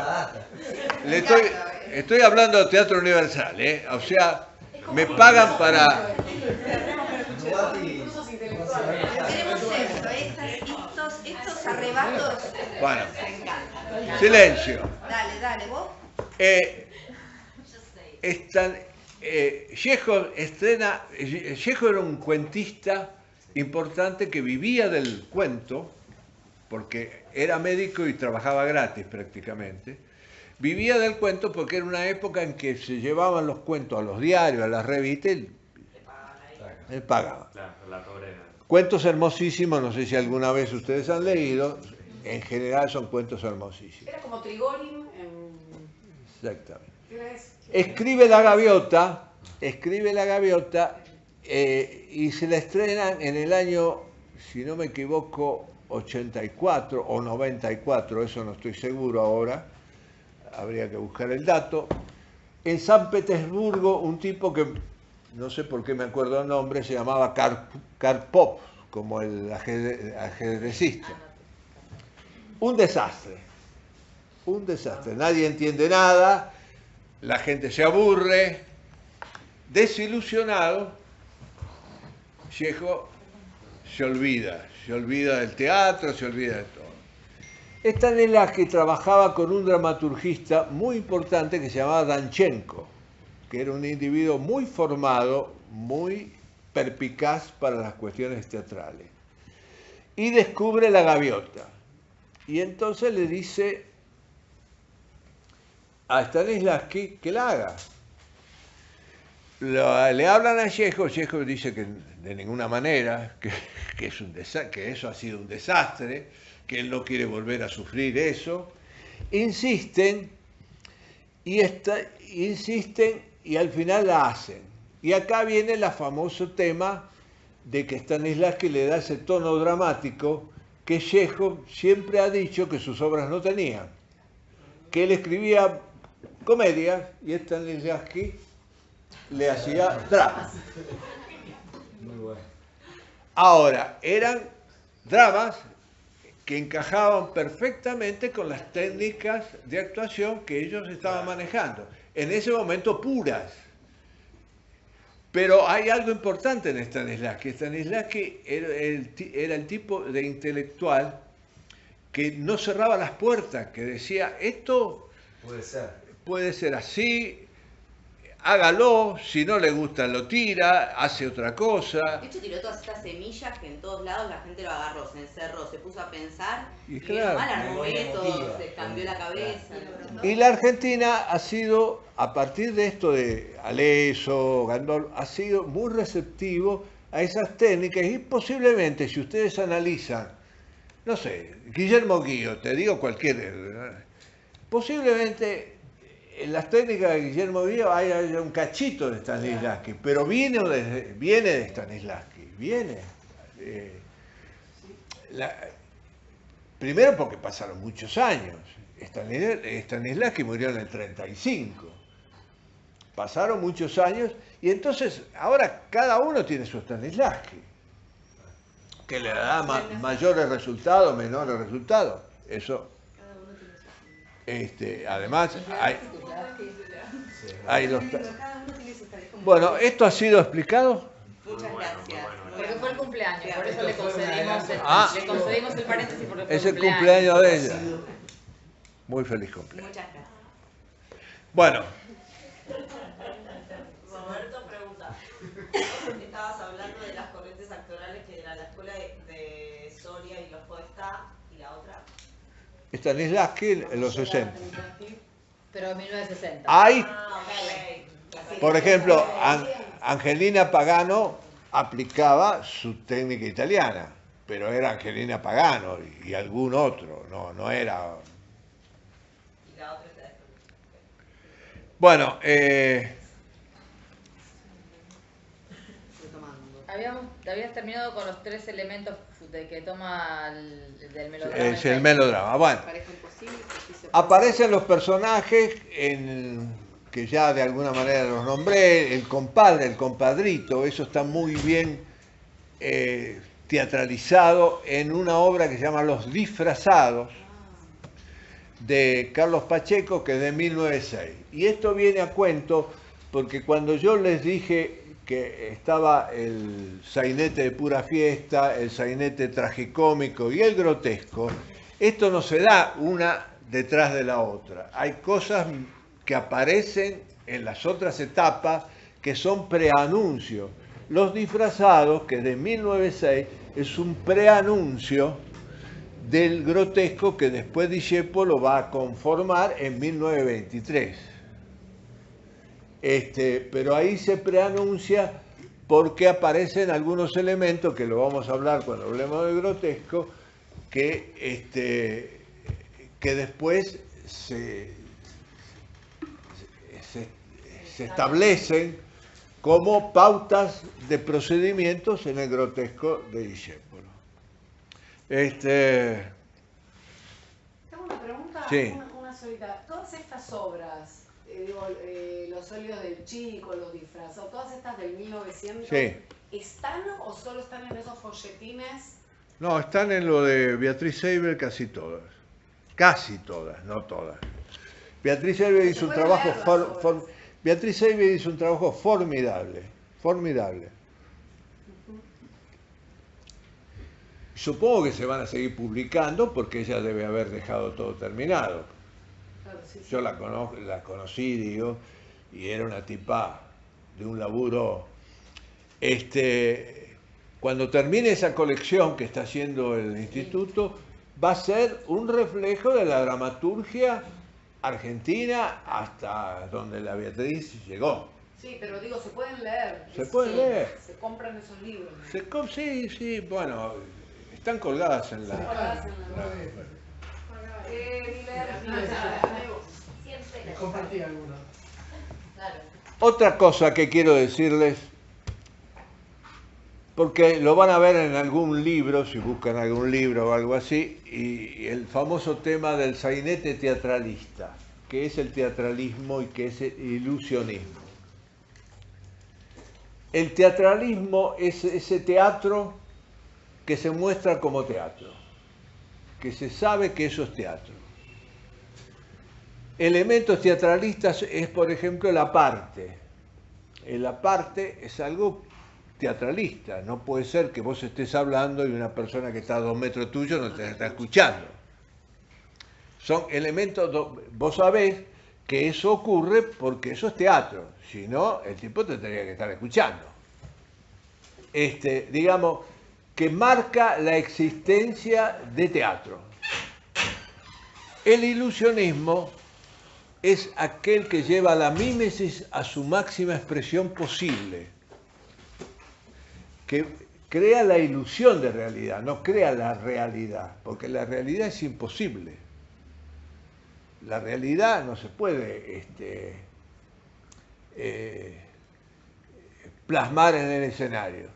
estoy hablando de teatro universal, ¿eh? O sea, me pagan para... Cursos intelectuales. Queremos esto, estos arrebatos. Bueno, Me encantan. silencio. Dale, vos. Chekhov era un cuentista importante que vivía del cuento, porque era médico y trabajaba gratis prácticamente. Vivía del cuento porque era una época en que se llevaban los cuentos a los diarios, a las revistas, y él pagaba. Claro, la pobreza. Cuentos hermosísimos, no sé si alguna vez ustedes han leído, en general son cuentos hermosísimos. Era como Trigorin en... Exactamente. ¿Qué es? Escribe La Gaviota y se la estrenan en el año, si no me equivoco, 84 o 94, eso no estoy seguro ahora, habría que buscar el dato. En San Petersburgo, un tipo que, no sé por qué me acuerdo el nombre, se llamaba Karpov, como el ajedrecista. Un desastre, nadie entiende nada, la gente se aburre, desilusionado, Chekhov se olvida del teatro, se olvida de todo. Stanislavski trabajaba con un dramaturgista muy importante que se llamaba Danchenko, que era un individuo muy formado, muy perspicaz para las cuestiones teatrales. Y descubre La Gaviota. Y entonces le dice a Stanislavski que la haga. Le hablan a Chekhov dice que de ninguna manera, que eso ha sido un desastre, que él no quiere volver a sufrir eso. Insisten y al final la hacen. Y acá viene el famoso tema de que Stanislavski le da ese tono dramático que Chekhov siempre ha dicho que sus obras no tenían. Que él escribía comedias y Stanislavski le hacía dramas. Muy bueno. Ahora, eran dramas que encajaban perfectamente con las técnicas de actuación que ellos estaban manejando. En ese momento puras. Pero hay algo importante en Stanislavski. Stanislavski era el tipo de intelectual que no cerraba las puertas, que decía, esto puede ser así, hágalo, si no le gusta lo tira, hace otra cosa. De hecho tiró todas estas semillas que en todos lados la gente lo agarró, se encerró, se puso a pensar Y y claro. mal armó Memoria métodos, emotiva. se cambió la cabeza. Y la Argentina ha sido, a partir de esto de Aleso, Gandol, ha sido muy receptivo a esas técnicas y posiblemente si ustedes analizan, no sé, Guillermo Guío, te digo cualquier, posiblemente en las técnicas de Guillermo Guío hay un cachito de Stanislavski, pero viene de Stanislavski, primero porque pasaron muchos años. Stanislavski murió en el 35. Pasaron muchos años y entonces ahora cada uno tiene su Stanislavski, que le da mayores resultados, menores resultados. Eso. Además, hay dos. Bueno, ¿esto ha sido explicado? Muchas gracias. Porque fue el cumpleaños, por eso le Esto fue concedimos el paréntesis porque fue Es el cumpleaños de ella. Muy feliz cumpleaños. Muchas gracias. Bueno, Roberto pregunta, estabas hablando de las corrientes actorales que era la escuela de Soria y los Podestá y la otra. Stanislavski en los 60. Pero en 1960. Hay, Ok. por ejemplo, Angelina Pagano aplicaba su técnica italiana, pero era Angelina Pagano y algún otro, no era. Y la otra está después. Bueno, Habías terminado con los tres elementos de que toma del melodrama. es el melodrama. Bueno, Pareja imposible, justicia aparecen los personajes que ya de alguna manera los nombré, el compadre, el compadrito, eso está muy bien teatralizado en una obra que se llama Los Disfrazados, de Carlos Pacheco, que es de 1906. Y esto viene a cuento porque cuando yo les dije que estaba el sainete de pura fiesta, el sainete tragicómico y el grotesco, esto no se da una detrás de la otra. Hay cosas que aparecen en las otras etapas que son preanuncios. Los Disfrazados, que de 1906, es un preanuncio del grotesco que después Discepolo va a conformar en 1923. Pero ahí se preanuncia porque aparecen algunos elementos, que lo vamos a hablar cuando hablemos de grotesco, que después se establecen como pautas de procedimientos en el grotesco de Discépolo. Tengo una pregunta, Sí. una solita. Todas estas obras, los óleos del Chico, los disfrazados, todas estas del 1900, Sí. ¿están o solo están en esos folletines? No, están en lo de Beatriz Seibel casi todas. Casi todas, no todas. Beatriz Seibel hizo un trabajo Beatriz Seibel hizo un trabajo formidable, formidable. Supongo que se van a seguir publicando porque ella debe haber dejado todo terminado. Claro, sí, sí. Yo la conocí, digo, y era una tipa de un laburo. Cuando termine esa colección que está haciendo el instituto, va a ser un reflejo de la dramaturgia argentina hasta donde la Beatriz llegó. Sí, pero digo, se pueden leer. Se pueden leer. Se compran esos libros. ¿no? Sí, sí, bueno, están colgadas en la... Colgadas en la- Les compartí algunos. Claro. Otra cosa que quiero decirles, porque lo van a ver en algún libro, si buscan algún libro o algo así, y el famoso tema del sainete teatralista, que es el teatralismo y que es el ilusionismo. El teatralismo es ese teatro que se muestra como teatro, que se sabe que eso es teatro. Elementos teatralistas es, por ejemplo, la parte. La parte es algo teatralista. No puede ser que vos estés hablando y una persona que está a 2 metros tuyo no te está escuchando. Son elementos, vos sabés que eso ocurre porque eso es teatro. Si no, el tipo te tendría que estar escuchando. Digamos, que marca la existencia de teatro. El ilusionismo es aquel que lleva la mímesis a su máxima expresión posible, que crea la ilusión de realidad, no crea la realidad, porque la realidad es imposible. La realidad no se puede plasmar en el escenario.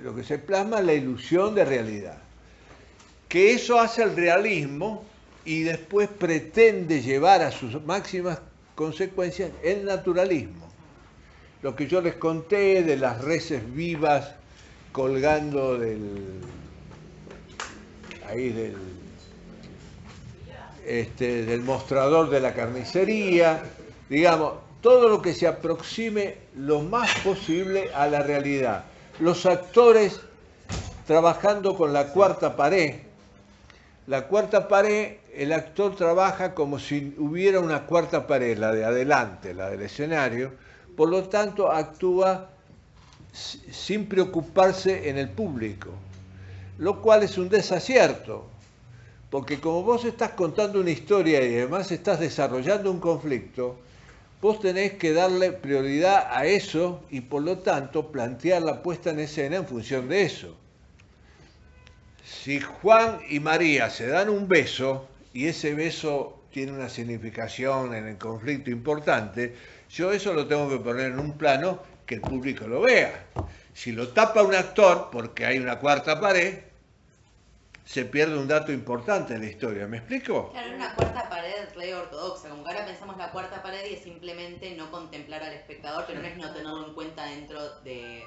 Lo que se plasma es la ilusión de realidad. Que eso hace el realismo y después pretende llevar a sus máximas consecuencias el naturalismo. Lo que yo les conté de las reses vivas colgando del mostrador de la carnicería, digamos, todo lo que se aproxime lo más posible a la realidad. Los actores trabajando con la cuarta pared. La cuarta pared, el actor trabaja como si hubiera una cuarta pared, la de adelante, la del escenario, por lo tanto actúa sin preocuparse en el público, lo cual es un desacierto, porque como vos estás contando una historia y además estás desarrollando un conflicto, vos tenés que darle prioridad a eso y por lo tanto plantear la puesta en escena en función de eso. Si Juan y María se dan un beso y ese beso tiene una significación en el conflicto importante, yo eso lo tengo que poner en un plano que el público lo vea. Si lo tapa un actor porque hay una cuarta pared, se pierde un dato importante en la historia. ¿Me explico? Claro, una cuarta pared re ortodoxa, como que ahora pensamos la cuarta pared y es simplemente no contemplar al espectador, pero no es no tenerlo en cuenta dentro de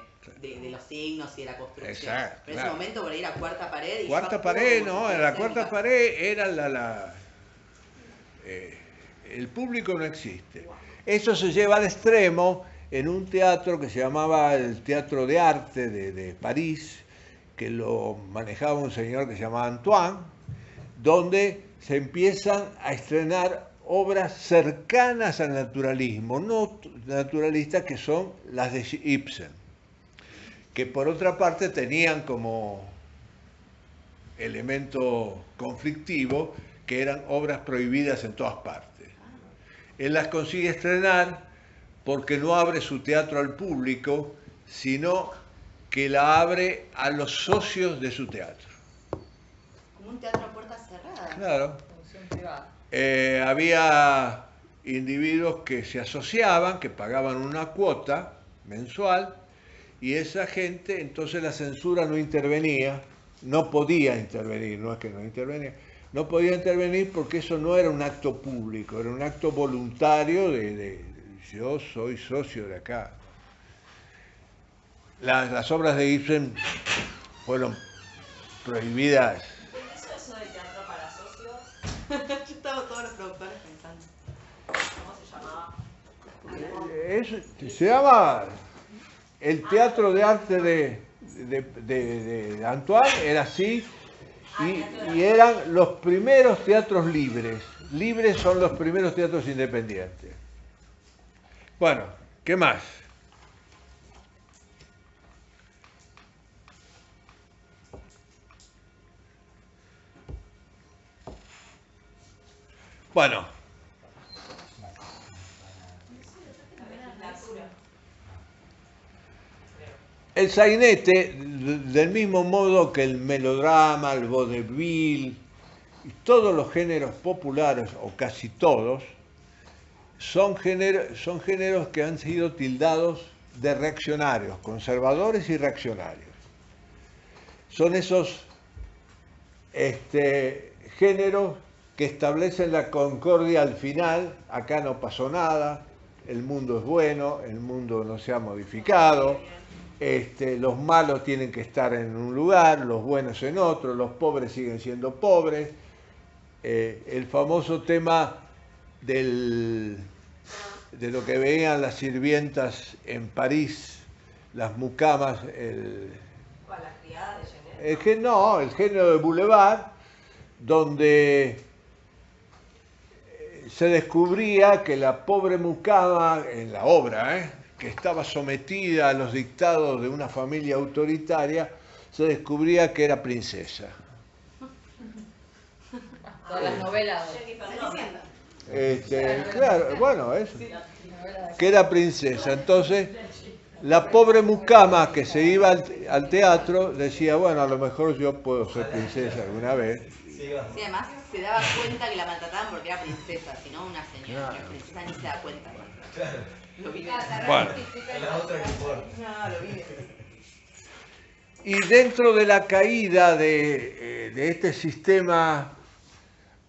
los signos y de la construcción. Exacto, Pero en claro. ese momento por ahí la cuarta pared y Cuarta ya pared, todo no, como si la fuese cuarta escénica. pared era el público no existe. Eso se lleva al extremo en un teatro que se llamaba el Teatro de Arte de París, que lo manejaba un señor que se llamaba Antoine, donde se empiezan a estrenar obras cercanas al naturalismo, no naturalistas, que son las de Ibsen, que por otra parte tenían como elemento conflictivo que eran obras prohibidas en todas partes. Él las consigue estrenar porque no abre su teatro al público sino que la abre a los socios de su teatro. Como un teatro a puertas cerradas. Claro. Función privada. Había individuos que se asociaban, que pagaban una cuota mensual, y esa gente, entonces la censura no intervenía, no podía intervenir, no es que no intervenía, no podía intervenir porque eso no era un acto público, era un acto voluntario de yo soy socio de acá. Las obras de Ibsen fueron prohibidas. ¿Hizo eso de teatro para socios? Yo estaba todos los productores pensando. ¿Cómo se llamaba? Se llama el Teatro de Arte de Antoine, era así, y eran los primeros teatros libres. Libres son los primeros teatros independientes. Bueno, ¿qué más? Bueno, el sainete, del mismo modo que el melodrama, el vaudeville y todos los géneros populares, o casi todos, son géneros que han sido tildados de reaccionarios, conservadores y reaccionarios. Son esos géneros que establecen la concordia al final. Acá no pasó nada, el mundo es bueno, el mundo no se ha modificado, los malos tienen que estar en un lugar, los buenos en otro, los pobres siguen siendo pobres. El famoso tema de lo que veían las sirvientas en París, las mucamas, ¿Cuál? ¿Las criadas de Genet? el género de Boulevard, donde se descubría que la pobre mucama, en la obra, que estaba sometida a los dictados de una familia autoritaria, se descubría que era princesa. Todas las novelas. Jennifer Cenicienta. López. Claro, bueno, eso. Que era princesa. Entonces, la pobre mucama que se iba al teatro decía, bueno, a lo mejor yo puedo ser princesa alguna vez. Sí, además se daba cuenta que la maltrataban porque era princesa, si no una señora, la princesa ni se da cuenta. Lo vive. Bueno. La otra que importa. No, lo vive. Y dentro de la caída de este sistema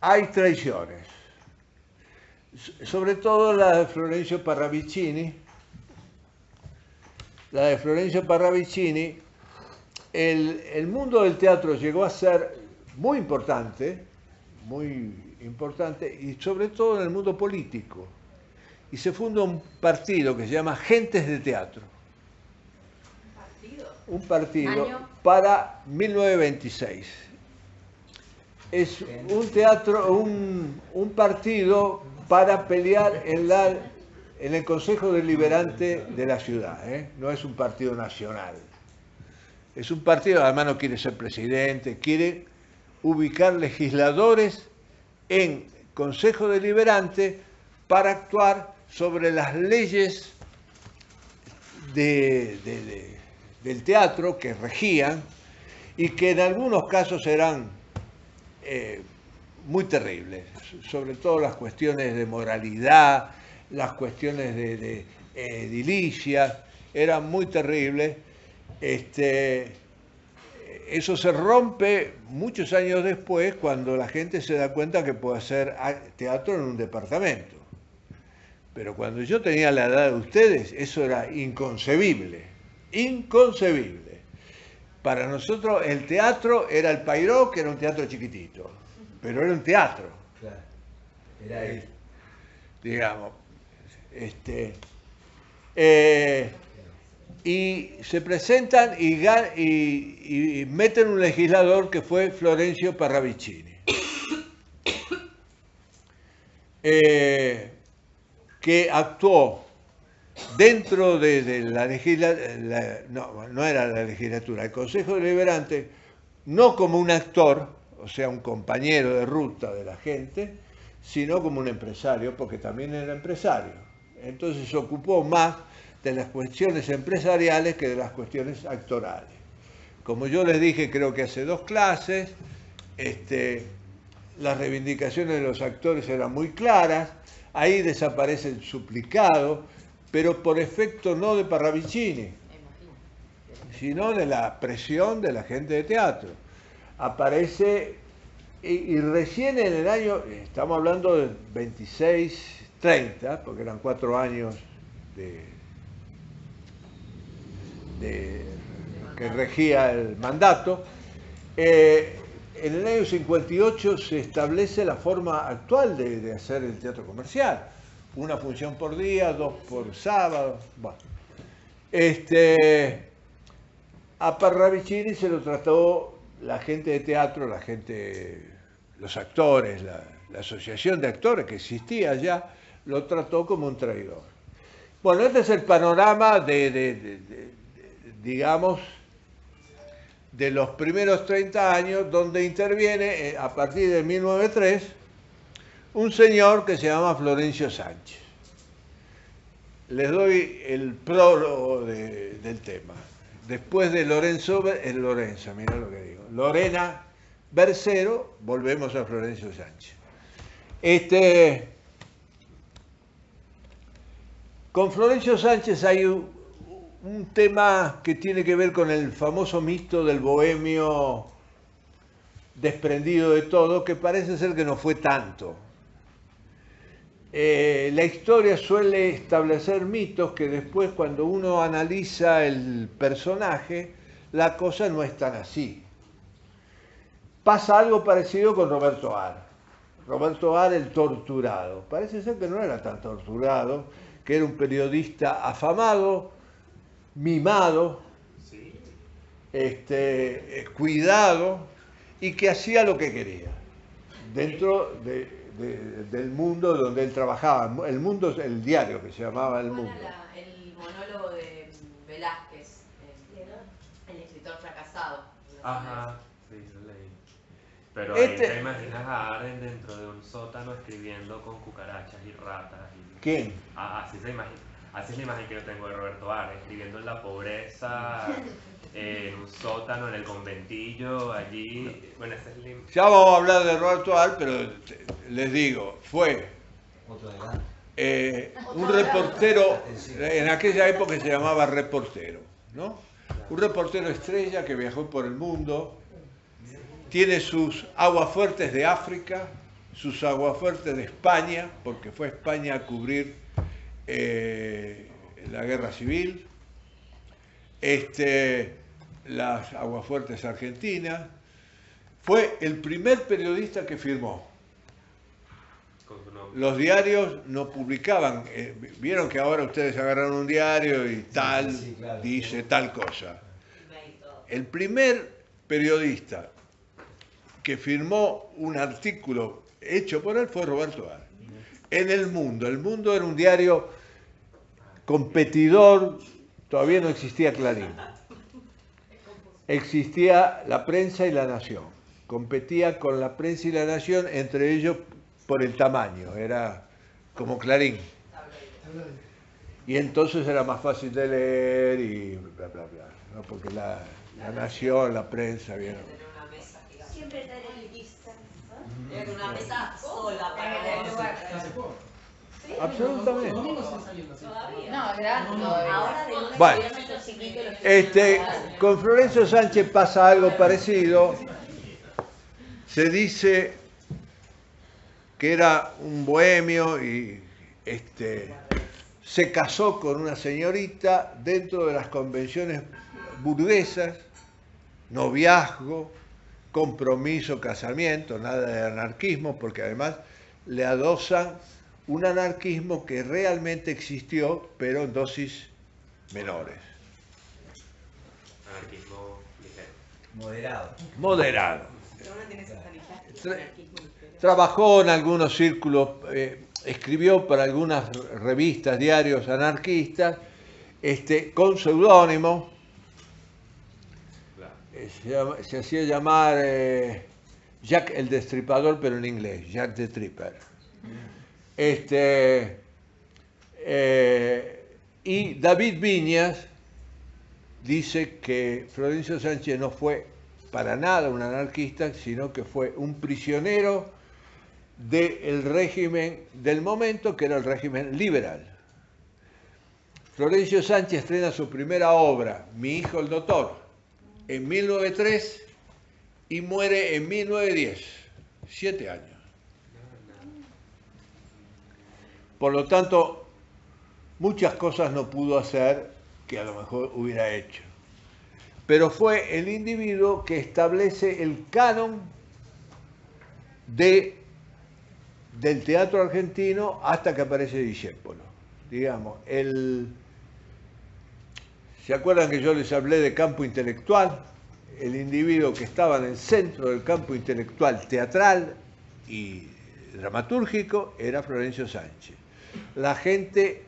hay traiciones. Sobre todo la de Florencio Parravicini. La de Florencio Parravicini, el mundo del teatro llegó a ser muy importante, y sobre todo en el mundo político. Y se funda un partido que se llama Gentes de Teatro. Un partido ¿Año? para 1926. Es un teatro, un partido para pelear en el Consejo Deliberante de la ciudad, no es un partido nacional. Es un partido, además no quiere ser presidente, quiere ubicar legisladores en Consejo Deliberante para actuar sobre las leyes del teatro que regían y que en algunos casos eran muy terribles, sobre todo las cuestiones de moralidad, las cuestiones de edilicia, eran muy terribles. Eso se rompe muchos años después cuando la gente se da cuenta que puede hacer teatro en un departamento. Pero cuando yo tenía la edad de ustedes, eso era inconcebible, inconcebible. Para nosotros el teatro era el Pairó, que era un teatro chiquitito, pero era un teatro. Claro. Era ahí. Digamos. Y se presentan y meten un legislador que fue Florencio Parravicini, que actuó dentro de la legislatura, no era la legislatura, el Consejo Deliberante, no como un actor, o sea, un compañero de ruta de la gente, sino como un empresario, porque también era empresario. Entonces se ocupó más de las cuestiones empresariales que de las cuestiones actorales. Como yo les dije, creo que hace 2 clases, las reivindicaciones de los actores eran muy claras, ahí desaparece el suplicado, pero por efecto no de Parravicini, sino de la presión de la gente de teatro. Aparece, y recién en el año, estamos hablando del 26, 30, porque eran 4 años que regía el mandato, en el año 58 se establece la forma actual de hacer el teatro comercial. 1 función por día, 2 por sábado. Bueno. A Parravicini se lo trató la gente de teatro, los actores, la asociación de actores que existía ya, lo trató como un traidor. Bueno, este es el panorama digamos, de los primeros 30 años, donde interviene a partir de 1903 un señor que se llama Florencio Sánchez. Les doy el prólogo del tema. Después de Lorenzo, mirá lo que digo, Lorena Bercero, volvemos a Florencio Sánchez. Con Florencio Sánchez hay un tema que tiene que ver con el famoso mito del bohemio desprendido de todo, que parece ser que no fue tanto. La historia suele establecer mitos que después, cuando uno analiza el personaje, la cosa no es tan así. Pasa algo parecido con Roberto Ar. Roberto Ar, el torturado. Parece ser que no era tan torturado, que era un periodista afamado, mimado, cuidado, y que hacía lo que quería dentro del mundo donde él trabajaba. El Mundo es el diario que se llamaba El Mundo. El monólogo de Velázquez, el escritor fracasado. Ajá, sí, lo leí. Pero ahí te imaginas a Arden dentro de un sótano escribiendo con cucarachas y ratas. ¿Quién? Así se imagina. Así es la imagen que yo tengo de Roberto Ar, escribiendo en la pobreza, en un sótano, en el conventillo, allí. Bueno, ese es el... Ya vamos a hablar de Roberto Ar, pero les digo, fue un reportero, en aquella época se llamaba reportero, ¿no? Un reportero estrella que viajó por el mundo, tiene sus aguafuertes de África, sus aguafuertes de España, porque fue a España a cubrir la guerra civil, las aguafuertes argentinas. Fue el primer periodista que firmó. Los diarios no publicaban, vieron que ahora ustedes agarran un diario y tal, sí, claro, dice tal cosa. El primer periodista que firmó un artículo hecho por él fue Roberto Ar. En El Mundo. El Mundo era un diario competidor, todavía no existía Clarín. Existía La Prensa y La Nación. Competía con La Prensa y La Nación, entre ellos por el tamaño, era como Clarín. Y entonces era más fácil de leer y bla, bla, bla, ¿no? Porque la Nación, La Prensa, bien. Siempre tan elitista. Era una mesa sola para leer. ¿Sí? Absolutamente. No, grande. Ahora de un Bueno, diámetro chiquito los con Florencio Sánchez pasa algo parecido. Se dice que era un bohemio y se casó con una señorita dentro de las convenciones burguesas, noviazgo, compromiso, casamiento, nada de anarquismo, porque además le adosan un anarquismo que realmente existió, pero en dosis menores. Anarquismo ligero. Moderado. Moderado. Trabajó en algunos círculos, escribió para algunas revistas, diarios anarquistas, con seudónimo. Se hacía llamar Jack el Destripador, pero en inglés, Jack the Tripper. Y David Viñas dice que Florencio Sánchez no fue para nada un anarquista, sino que fue un prisionero del régimen del momento, que era el régimen liberal. Florencio Sánchez estrena su primera obra, Mi hijo el doctor, en 1903 y muere en 1910, 7 años. Por lo tanto, muchas cosas no pudo hacer que a lo mejor hubiera hecho. Pero fue el individuo que establece el canon del teatro argentino hasta que aparece Discépolo. Digamos, ¿se acuerdan que yo les hablé de campo intelectual? El individuo que estaba en el centro del campo intelectual teatral y dramatúrgico era Florencio Sánchez. La gente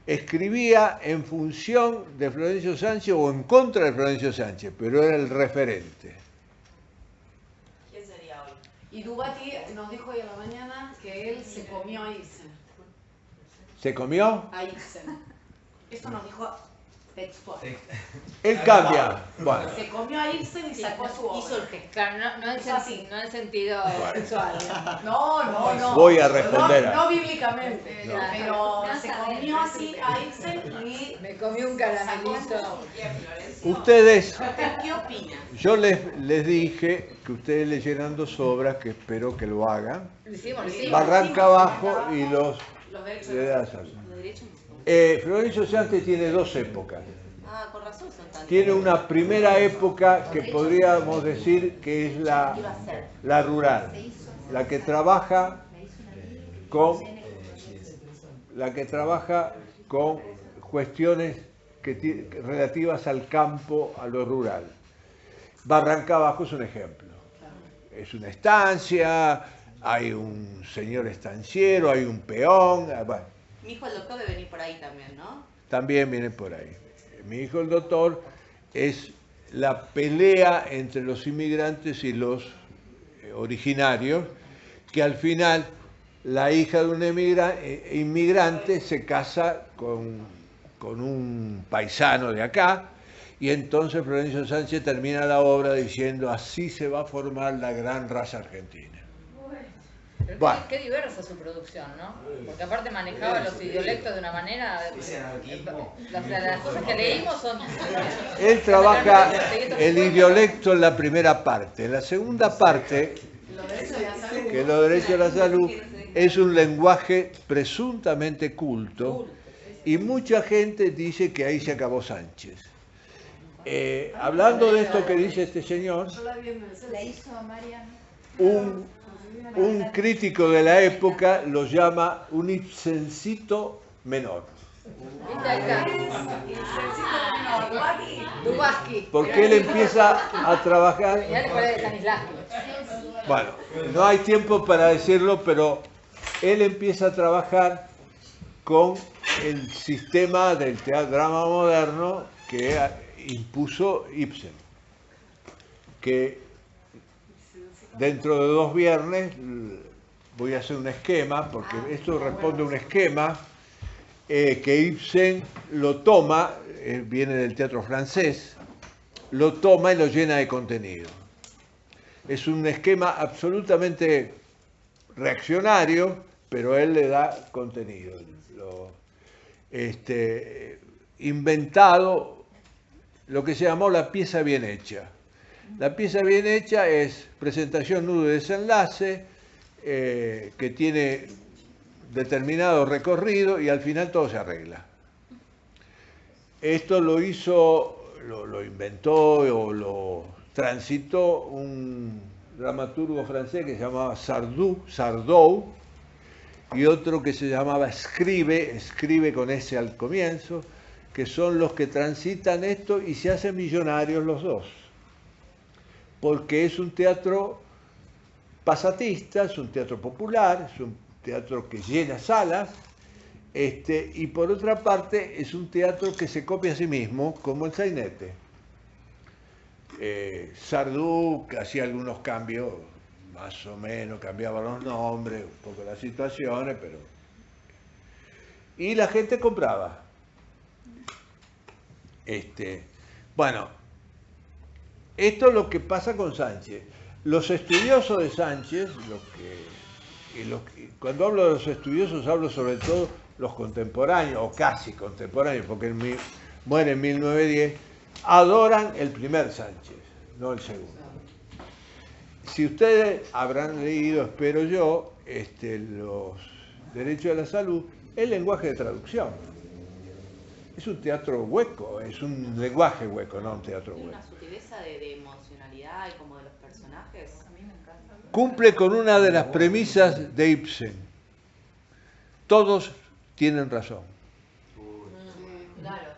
escribía en función de Florencio Sánchez o en contra de Florencio Sánchez, pero era el referente. ¿Quién sería hoy? Y Dubati nos dijo hoy a la mañana que él se comió a Ibsen. ¿Se comió? A Ibsen. Eso nos dijo textual. Él cambia. Bueno, Se comió a Ibsen y sacó su obra. Hizo el gesto. Claro, no en, Es así. no en sentido sexual. No. Voy a responder a- No bíblicamente, No. pero se comió así a Ibsen y Me comí un caramelito. ¿Quién, Florencio? ustedes, ¿Qué opinas? yo les dije que ustedes leyeran 2 obras, que espero que lo hagan. Lo hicimos. Barranca Abajo y los los de derechos. Azar. Los derechos. Florencio Sánchez tiene 2 épocas. Ah, con razón son tantos. Tiene una primera época que podríamos decir que es la rural, la que trabaja con cuestiones relativas al campo, a lo rural. Barranca Abajo es un ejemplo. Es una estancia, hay un señor estanciero, hay un peón, bueno, Mi hijo el doctor debe venir por ahí también, ¿no? también viene por ahí. Mi hijo el doctor es la pelea entre los inmigrantes y los originarios, que al final la hija de un inmigrante se casa con un paisano de acá, y entonces Florencio Sánchez termina la obra diciendo: así se va a formar la gran raza argentina. Pero Bueno. qué diversa su producción, ¿no? Porque aparte manejaba los idiolectos de una manera... Ese anarquismo. Las cosas que leímos son... Él trabaja el idiolecto en la primera parte. En la segunda parte, Los derechos de la salud. que es los derechos de la salud, es un lenguaje presuntamente culto, y mucha gente dice que ahí se acabó Sánchez. Hablando de esto que dice este señor, Yo la vi en el La censo. hizo Mariano. un crítico de la época lo llama un Ibsencito menor, ¿Viste? Ahí está. Dubasky. porque él empieza a trabajar. Ya le parece de Stanislavski. Bueno, no hay tiempo para decirlo, pero él empieza a trabajar con el sistema del drama moderno que impuso Ibsen, que dentro de 2 viernes voy a hacer un esquema, porque esto responde a un esquema que Ibsen lo toma, viene del teatro francés, lo toma y lo llena de contenido. Es un esquema absolutamente reaccionario, pero él le da contenido. Inventado lo que se llamó la pieza bien hecha. La pieza bien hecha es presentación, nudo y desenlace, que tiene determinado recorrido y al final todo se arregla. Esto lo hizo, lo inventó o lo transitó un dramaturgo francés que se llamaba Sardou, y otro que se llamaba escribe con S al comienzo, que son los que transitan esto y se hacen millonarios los dos. Porque es un teatro pasatista, es un teatro popular, es un teatro que llena salas, y por otra parte es un teatro que se copia a sí mismo, como el sainete. Sardou hacía algunos cambios, más o menos, cambiaba los nombres, un poco las situaciones, pero... Y la gente compraba. Bueno, esto es lo que pasa con Sánchez. Los estudiosos de Sánchez, cuando hablo de los estudiosos hablo sobre todo los contemporáneos, o casi contemporáneos, porque muere en 1910, adoran el primer Sánchez, no el segundo. Si ustedes habrán leído, espero yo, los derechos de la salud, el lenguaje de traducción. Es un teatro hueco, es un lenguaje hueco, no un teatro Tiene hueco. una sutileza de emocionalidad y como de los personajes. A mí me encanta. Cumple con una de las premisas de Ibsen. Todos tienen razón. Claro.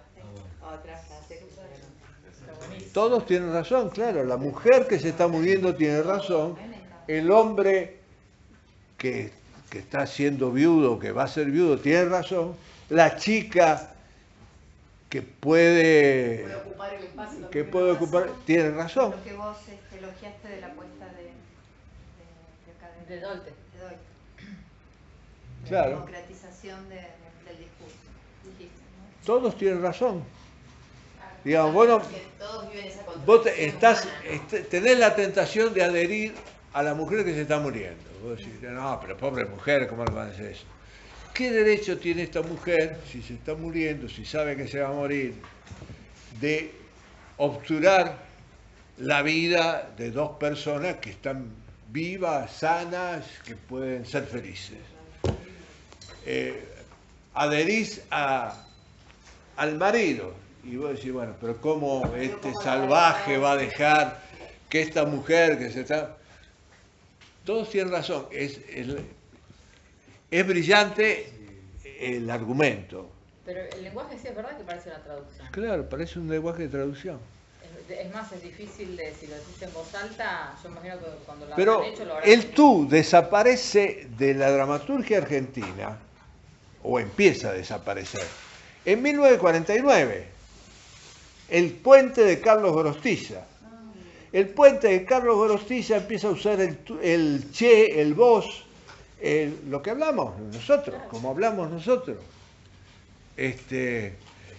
Otra frase que usaron. Todos tienen razón, claro. La mujer que se está muriendo tiene razón. El hombre que está siendo viudo, que va a ser viudo, tiene razón. La chica que Puede ocupar el espacio. puede ocupar, tiene razón. Lo que vos elogiaste de la apuesta de acá De Dolte. de Doyle. La Claro. democratización del discurso. Dijiste, ¿no? Todos tienen razón. Digamos, bueno, Que todos viven esa vos contradicción humana. tenés la tentación de adherir a la mujer que se está muriendo. Vos decís, no, pero pobre mujer, ¿cómo le van a hacer eso? ¿Qué derecho tiene esta mujer, si se está muriendo, si sabe que se va a morir, de obturar la vida de dos personas que están vivas, sanas, que pueden ser felices? Adherís al marido y vos decís, bueno, pero ¿cómo este salvaje va a dejar que esta mujer que se está... Todos tienen razón, es brillante el argumento. Pero el lenguaje sí es verdad que parece una traducción. Claro, parece un lenguaje de traducción. Es más, es difícil de, si lo decís en voz alta, yo imagino que cuando lo Pero habrán hecho lo habrán el tú desaparece de la dramaturgia argentina, o empieza a desaparecer, en 1949. El puente de Carlos Gorostiza. El puente de Carlos Gorostiza empieza a usar el che, el vos, lo que hablamos nosotros, como hablamos nosotros.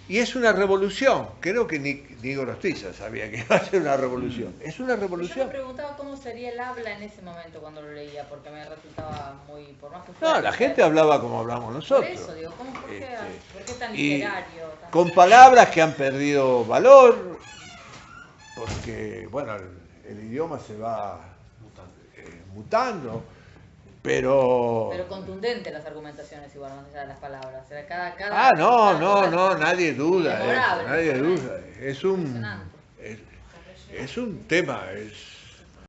Y es una revolución. Creo que ni Gorostiza sabía que iba a ser una revolución. Es una Yo me revolución. preguntaba cómo sería el habla en ese momento cuando lo leía, porque me resultaba muy... Por más que No, fuera la literario. gente hablaba como hablamos nosotros. Por eso, digo, ¿por qué tan y literario? con palabras que han perdido valor, porque, bueno, el idioma se va mutando, pero... Pero contundente las argumentaciones igual, más allá de las palabras. O sea, cada No, nadie duda, Memorable, nadie impresionante. duda. Impresionante. Es un tema,